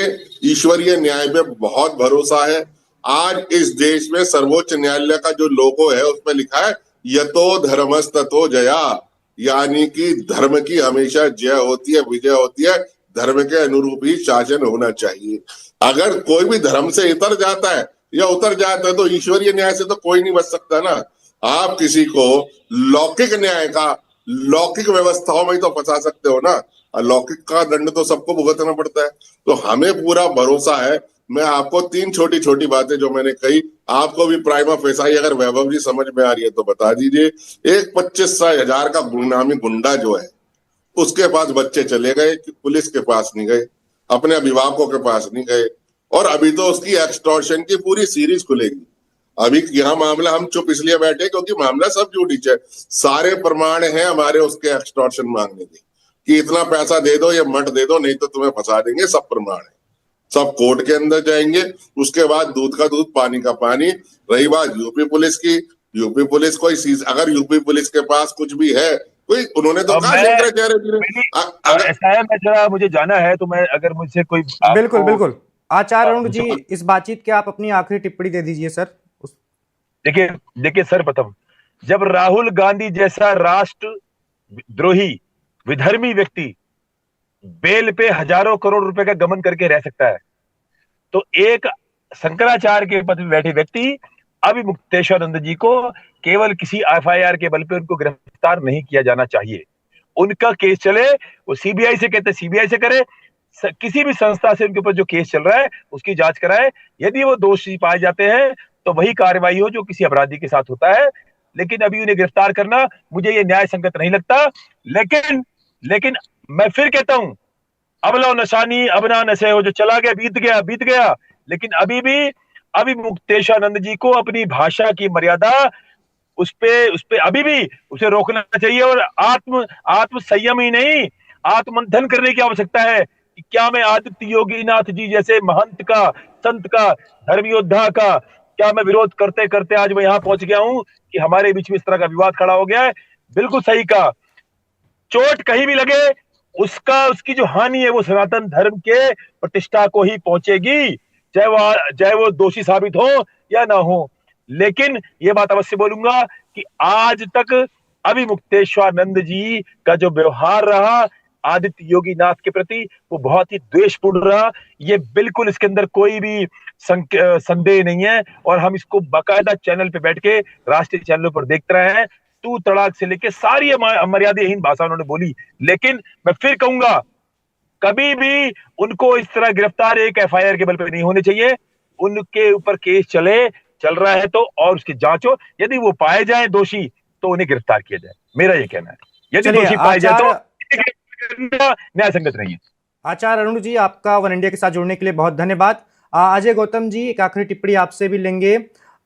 ईश्वरीय न्याय पे बहुत भरोसा है। आज इस देश में सर्वोच्च न्यायालय का जो लोगो है उसमें लिखा है यतो धर्मस्ततो जया, यानी कि धर्म की हमेशा जय होती है, विजय होती है। धर्म के अनुरूप ही शासन होना चाहिए। अगर कोई भी धर्म से इतर जाता है या उतर जाता है तो ईश्वरीय न्याय से तो कोई नहीं बच सकता ना। आप किसी को लौकिक न्याय का, लौकिक व्यवस्थाओं में ही तो फंसा सकते हो ना, अलौकिक का दंड तो सबको भुगतना पड़ता है। तो हमें पूरा भरोसा है। मैं आपको 3 छोटी छोटी बातें जो मैंने कही, आपको भी प्राइमा फेसाई अगर वैभव जी समझ में आ रही है तो बता दीजिए। एक 25,000 का गुमनामी गुंडा जो है उसके पास बच्चे चले गए, पुलिस के पास नहीं गए, अपने अभिभावकों के पास नहीं गए, और अभी तो उसकी एक्सटॉर्शन की पूरी सीरीज खुलेगी। अभी यहाँ मामला हम चुप इसलिए बैठे क्योंकि मामला सब जुडिश है, सारे प्रमाण हैं हमारे उसके एक्सटॉर्शन मांगने के कि इतना पैसा दे दो या मत दे दो, नहीं तो तुम्हें फंसा देंगे। सब प्रमाण है, सब कोर्ट के अंदर जाएंगे। उसके बाद दूध का दूध पानी का पानी। रही बात यूपी पुलिस की, यूपी पुलिस कोई चीज, अगर यूपी पुलिस के पास कुछ भी है कोई, उन्होंने तो कहा ऐसा है, मैं जरा मुझे जाना है तो मैं अगर मुझसे कोई बिल्कुल आचार्य अरुण जी, इस बातचीत के आप अपनी आखिरी टिप्पणी दे दीजिए सर। देखिए सर्वप्रथम, जब राहुल गांधी जैसा राष्ट्र द्रोही विधर्मी व्यक्ति बेल पे हजारों करोड़ रुपए का गमन करके रह सकता है, तो एक शंकराचार्य के पद में बैठे व्यक्ति अभी मुक्तेश्वरानंद जी को केवल किसी एफआईआर के बल पे उनको गिरफ्तार नहीं किया जाना चाहिए। उनका केस चले, वो सीबीआई से कहते सीबीआई से करे, किसी भी संस्था से उनके ऊपर जो केस चल रहा है उसकी जांच कराए। यदि वो दोषी पाए जाते हैं तो वही कार्रवाई हो जो किसी अपराधी के साथ होता है। लेकिन अभी उन्हें गिरफ्तार करना मुझे ये न्याय संगत नहीं लगता। लेकिन मैं फिर कहता हूं, अब लो नशानी अब ना नशे हो, जो चला गया बीत गया। लेकिन अभी मुक्तेश्वरानंद जी को अपनी भाषा की मर्यादा उस पे अभी भी उसे रोकना चाहिए और आत्म संयम ही नहीं, आत्ममंथन करने की आवश्यकता है कि क्या मैं आदित्य योगीनाथ जी जैसे महंत का, संत का, धर्म योद्धा का क्या मैं विरोध करते करते आज मैं यहां पहुंच गया हूं कि हमारे बीच में इस तरह का विवाद खड़ा हो गया है? बिल्कुल सही कहा। चोट कहीं भी लगे, उसकी जो हानि है वो सनातन धर्म के प्रतिष्ठा को ही पहुंचेगी, चाहे वो दोषी साबित हो या ना हो। लेकिन ये बात अवश्य बोलूंगा कि आज तक अभिमुक्तेश्वरानंद जी का जो व्यवहार रहा आदित्य योगी नाथ के प्रति, वो बहुत ही द्वेषपूर्ण रहा। ये बिल्कुल इसके अंदर कोई भी संदेह नहीं है, और हम इसको बाकायदा चैनल पे बैठ के राष्ट्रीय चैनलों पर देखते रहे हैं। तू तड़ाक से लेके सारी मर्यादाहीन भाषा उन्होंने बोली। लेकिन मैं फिर कहूंगा, कभी भी उनको इस तरह गिरफ्तार एक एफआईआर के बल पर नहीं होने चाहिए। उनके ऊपर केस चल रहा है तो और उसकी जांच हो, यदि वो पाए जाए दोषी तो उन्हें गिरफ्तार किया जाए, मेरा ये कहना है। यदि चलिए दोषी पाए जाए तो आचार्य न्याय संगत नहीं है। आचार्य अरुण जी, आपका वन इंडिया के साथ जुड़ने के लिए बहुत धन्यवाद। अजय गौतम जी, एक आखिरी टिप्पणी आपसे भी लेंगे।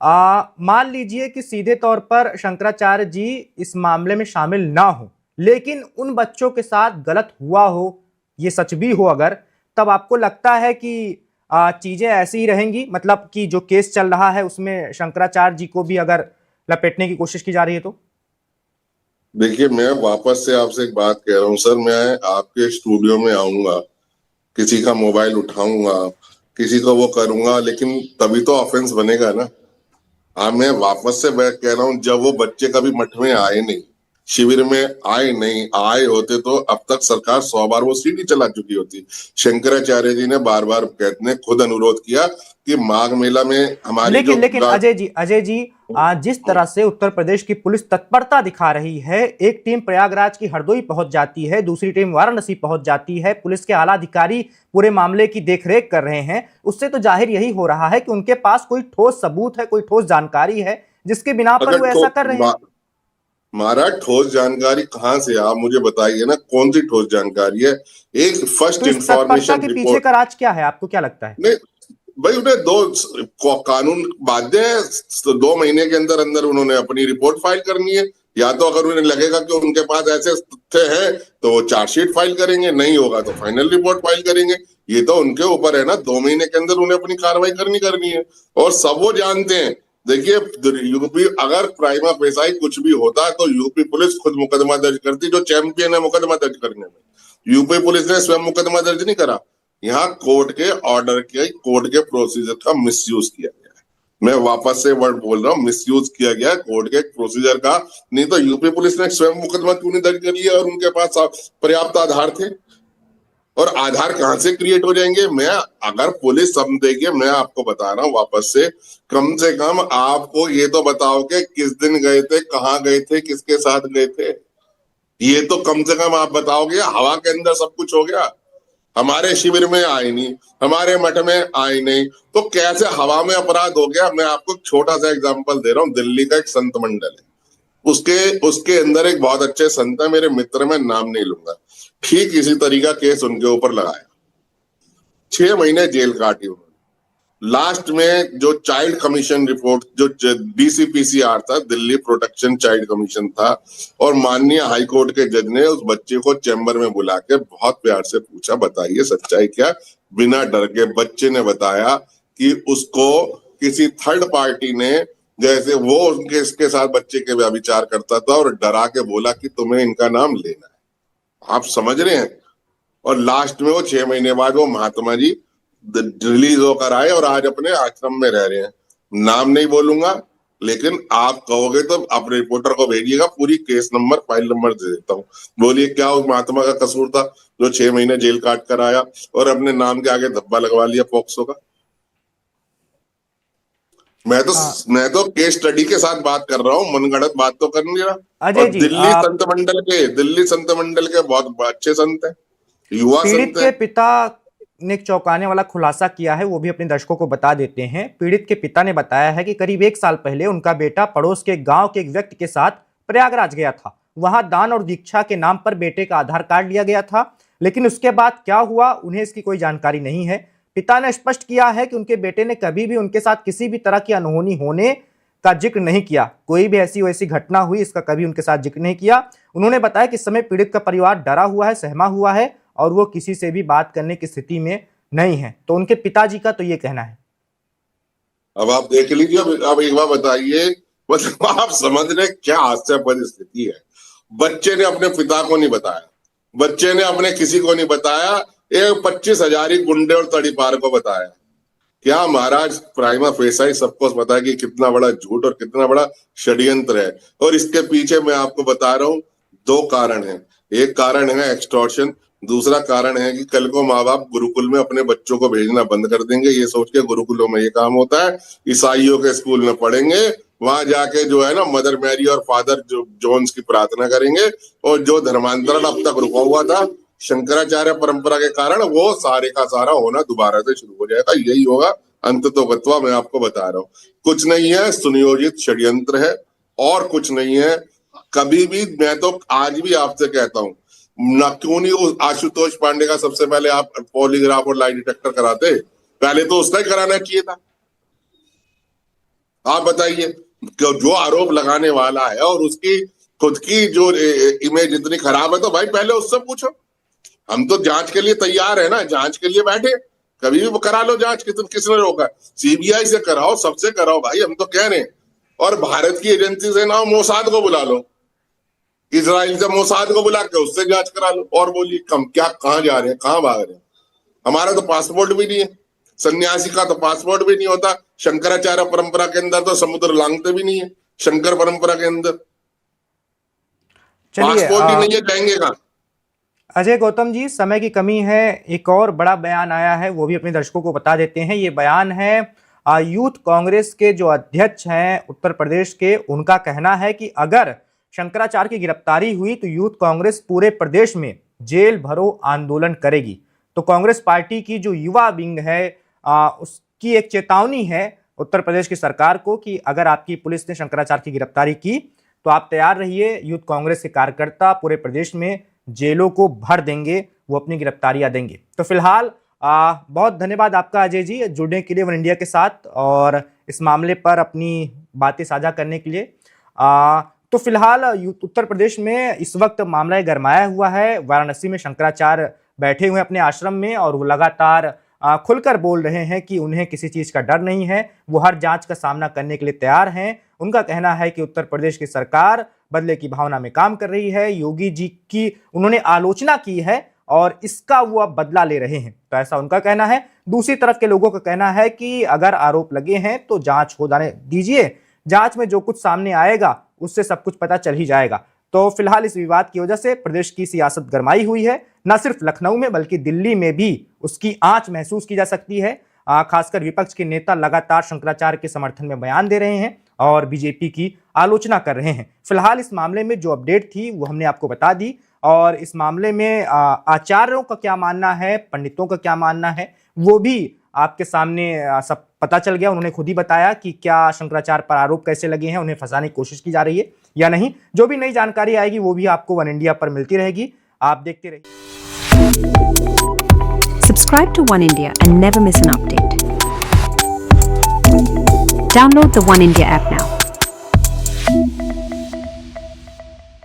मान लीजिए कि सीधे तौर पर शंकराचार्य जी इस मामले में शामिल ना हो, लेकिन उन बच्चों के साथ गलत हुआ हो, ये सच भी हो अगर, तब आपको लगता है कि चीजें ऐसी ही रहेंगी? मतलब कि जो केस चल रहा है उसमें शंकराचार्य जी को भी अगर लपेटने की कोशिश की जा रही है तो? देखिए, मैं वापस से आपसे एक बात कह रहा हूँ सर, मैं आपके स्टूडियो में आऊंगा, किसी का मोबाइल उठाऊंगा, किसी को वो करूंगा, लेकिन तभी तो ऑफेंस बनेगा ना। हाँ, मैं वापस से मैं कह रहा हूँ, जब वो बच्चे कभी मठ में आए नहीं, शिविर में आए नहीं, आए होते तो अब तक सरकार 100 बार वो सीढ़ी चला चुकी होती। शंकराचार्य जी ने बार बार कहते ने खुद अनुरोध किया कि माघ मेला में हमारी लेकिन अजय जी आज जिस तरह से उत्तर प्रदेश की पुलिस तत्परता दिखा रही है, एक टीम प्रयागराज की हरदोई पहुंच जाती है, दूसरी टीम वाराणसी पहुंच जाती है, पुलिस के आला अधिकारी पूरे मामले की देखरेख कर रहे हैं, उससे तो जाहिर यही हो रहा है कि उनके पास कोई ठोस सबूत है, कोई ठोस जानकारी है जिसके बिना पर वो ऐसा कर रहे हैं। हमारा ठोस जानकारी कहाँ से? आप मुझे बताइए ना, कौन सी ठोस जानकारी है? एक फर्स्ट तो इस इंफॉर्मेशन के पीछे का राज क्या है, आपको क्या लगता है? नहीं भाई, उन्हें कानून बाध्य है, 2 महीने के अंदर अंदर उन्होंने अपनी रिपोर्ट फाइल करनी है। या तो अगर उन्हें लगेगा कि उनके पास ऐसे तथ्य हैं तो वो चार्जशीट फाइल करेंगे, नहीं होगा तो फाइनल रिपोर्ट फाइल करेंगे। ये तो उनके ऊपर है ना, 2 महीने के अंदर उन्हें अपनी कार्रवाई करनी है। और सब वो जानते हैं। देखिए, यूपी अगर प्राइमा फेसाई कुछ भी होता तो यूपी पुलिस खुद मुकदमा दर्ज करती, जो चैंपियन है मुकदमा दर्ज करने में। यूपी पुलिस ने स्वयं मुकदमा दर्ज नहीं करा। यहाँ कोर्ट के ऑर्डर के, कोर्ट के प्रोसीजर का मिसयूज किया गया है। मैं वापस से वर्ड बोल रहा हूँ, मिसयूज किया गया कोर्ट के प्रोसीजर का। नहीं तो यूपी पुलिस ने स्वयं मुकदमा क्यों नहीं दर्ज कर लिया? और उनके पास पर्याप्त आधार थे। और आधार कहां से क्रिएट हो जाएंगे? मैं अगर पुलिस सब देखिए, मैं आपको बता रहा हूँ वापस से कम आपको ये तो बताओ कि किस दिन गए थे, कहाँ गए थे, किसके साथ गए थे। ये तो कम से कम आप बताओगे। हवा के अंदर सब कुछ हो गया। हमारे शिविर में आए नहीं, हमारे मठ में आए नहीं, तो कैसे हवा में अपराध हो गया? मैं आपको एक छोटा सा एग्जांपल दे रहा हूँ। दिल्ली का एक संत मंडल है, उसके अंदर एक बहुत अच्छे संत है, मेरे मित्र, में नाम नहीं लूंगा। ठीक इसी तरीका केस उनके ऊपर लगाया, 6 महीने जेल काटी उन्होंने। लास्ट में जो चाइल्ड कमीशन रिपोर्ट, जो डीसीपीसीआर था, दिल्ली प्रोटेक्शन चाइल्ड कमीशन था, और माननीय हाईकोर्ट के जज ने उस बच्चे को चैम्बर में बुला के बहुत प्यार से पूछा, बताइए सच्चाई क्या? बिना डर के बच्चे ने बताया कि उसको किसी थर्ड पार्टी ने, जैसे वो उनके इसके साथ बच्चे के व्यभिचार करता था, और डरा के बोला कि तुम्हें इनका नाम लेना है। आप समझ रहे हैं? और लास्ट में वो 6 महीने बाद वो महात्मा जी रिलीज होकर आए और आज अपने आश्रम में रह रहे हैं। नाम नहीं बोलूंगा, लेकिन आप कहोगे तो अपने रिपोर्टर को भेजिएगा, पूरी केस नंबर, फाइल नंबर दे देता हूँ। बोलिए क्या उस महात्मा का कसूर था जो 6 महीने जेल काट कर आया और अपने नाम के आगे धब्बा लगवा लिया पॉक्सो का? मैं तो केस स्टडी के साथ बात कर रहा हूँ, मनगढ़ंत बात तो कर नहीं रहा। और दिल्ली संत मंडल के बहुत अच्छे संत हैं, युवा संत हैं। पिता ने एक चौंकाने वाला खुलासा किया है, वो भी अपने दर्शकों को बता देते हैं। पीड़ित के पिता ने बताया है कि करीब 1 साल पहले उनका बेटा पड़ोस के गांव के एक व्यक्ति के साथ प्रयागराज गया था। वहां दान और दीक्षा के नाम पर बेटे का आधार कार्ड लिया गया था, लेकिन उसके बाद क्या हुआ उन्हें इसकी कोई जानकारी नहीं है। पिता ने स्पष्ट किया है कि उनके बेटे ने कभी भी उनके साथ किसी भी तरह की अनहोनी होने का जिक्र नहीं किया, कोई भी ऐसी वैसी घटना हुई इसका कभी उनके साथ जिक्र नहीं किया। उन्होंने बताया कि इस समय पीड़ित का परिवार डरा हुआ है, सहमा हुआ है और वो किसी से भी बात करने की स्थिति में नहीं है। तो उनके पिताजी का तो ये कहना है। अब आप देख लीजिए। अब एक बार बताइए, मतलब आप समझ रहे क्या हास्यास्पद स्थिति है। बच्चे ने अपने पिता को नहीं बताया, बच्चे ने अपने किसी को नहीं बताया, एक 25,000 गुंडे और तड़ीपार को बताया। क्या महाराज, प्राइमा फेसा ही सबको पता है कि कितना बड़ा झूठ और कितना बड़ा षड्यंत्र है। और इसके पीछे मैं आपको बता रहा हूं 2 कारण है। एक कारण है एक्सटॉर्शन, दूसरा कारण है कि कल को माँ बाप गुरुकुल में अपने बच्चों को भेजना बंद कर देंगे, ये सोच के गुरुकुलों में ये काम होता है। ईसाइयों के स्कूल में पढ़ेंगे, वहां जाके जो है ना मदर मैरी और फादर जोन्स की प्रार्थना करेंगे, और जो धर्मांतरण अब तक रुका हुआ था शंकराचार्य परंपरा के कारण, वो सारे का सारा होना दोबारा से शुरू हो जाएगा। यही होगा अंततोगत्वा, मैं आपको बता रहा हूँ। कुछ नहीं है, सुनियोजित षड्यंत्र है और कुछ नहीं है। कभी भी, मैं तो आज भी आपसे कहता हूँ ना, क्यों नहीं उस आशुतोष पांडे का सबसे पहले आप पॉलीग्राफ और लाई डिटेक्टर कराते? पहले तो उसका ही कराना चाहिए था। आप बताइए, जो आरोप लगाने वाला है और उसकी खुद की जो इमेज इतनी खराब है, तो भाई पहले उससे पूछो। हम तो जांच के लिए तैयार है ना, जांच के लिए बैठे, कभी भी करा लो जांच, किसने रोका? सीबीआई से कराओ, सबसे कराओ भाई, हम तो कह रहे हैं। और भारत की एजेंसी से ना मोसाद को बुला लो, इजराइल से मोसाद को बुला के उससे जांच करा लो। और बोलिए कहाँ जा रहे हैं, कहाँ भाग रहे हैं? हमारा तो पासपोर्ट भी नहीं है, सन्यासी का तो पासपोर्ट भी नहीं होता। शंकराचार्य परंपरा के अंदर तो समुद्र लांघते भी नहीं है, शंकर परंपरा के अंदर पासपोर्ट ही नहीं है, जाएंगे कहाँ? अजय गौतम जी, समय की कमी है, एक और बड़ा बयान आया है, वो भी अपने दर्शकों को बता देते हैं। ये बयान है यूथ कांग्रेस के जो अध्यक्ष हैं उत्तर प्रदेश के, उनका कहना है कि अगर शंकराचार्य की गिरफ्तारी हुई तो यूथ कांग्रेस पूरे प्रदेश में जेल भरो आंदोलन करेगी। तो कांग्रेस पार्टी की जो युवा विंग है उसकी एक चेतावनी है उत्तर प्रदेश की सरकार को कि अगर आपकी पुलिस ने शंकराचार्य की गिरफ्तारी की तो आप तैयार रहिए, यूथ कांग्रेस के कार्यकर्ता पूरे प्रदेश में जेलों को भर देंगे, वो अपनी गिरफ्तारियां देंगे। तो फिलहाल बहुत धन्यवाद आपका अजय जी जुड़ने के लिए वन इंडिया के साथ और इस मामले पर अपनी बातें साझा करने के लिए। तो फिलहाल उत्तर प्रदेश में इस वक्त मामला गरमाया हुआ है। वाराणसी में शंकराचार्य बैठे हुए अपने आश्रम में और वो लगातार खुलकर बोल रहे हैं कि उन्हें किसी चीज का डर नहीं है, वो हर जांच का सामना करने के लिए तैयार हैं। उनका कहना है कि उत्तर प्रदेश की सरकार बदले की भावना में काम कर रही है, योगी जी की उन्होंने आलोचना की है और इसका वो अब बदला ले रहे हैं, तो ऐसा उनका कहना है। दूसरी तरफ के लोगों का कहना है कि अगर आरोप लगे हैं तो जांच हो जाने दीजिए, जांच में जो कुछ सामने आएगा उससे सब कुछ पता चल ही जाएगा। तो फिलहाल इस विवाद की वजह से प्रदेश की सियासत गरमाई हुई है, न सिर्फ लखनऊ में बल्कि दिल्ली में भी उसकी आंच महसूस की जा सकती है। खासकर विपक्ष के नेता लगातार शंकराचार्य के समर्थन में बयान दे रहे हैं और बीजेपी की आलोचना कर रहे हैं। फिलहाल इस मामले में जो अपडेट थी वो हमने आपको बता दी और इस मामले में आचार्यों का क्या मानना है, पंडितों का क्या मानना है, वो भी आपके सामने सब पता चल गया। उन्होंने खुद ही बताया कि क्या शंकराचार्य पर आरोप कैसे लगे हैं, उन्हें फंसाने की कोशिश की जा रही है या नहीं। जो भी नई जानकारी आएगी वो भी आपको वन इंडिया पर मिलती रहेगी, आप देखते रहिए। Subscribe to One India and never miss an update. Download the One India app now.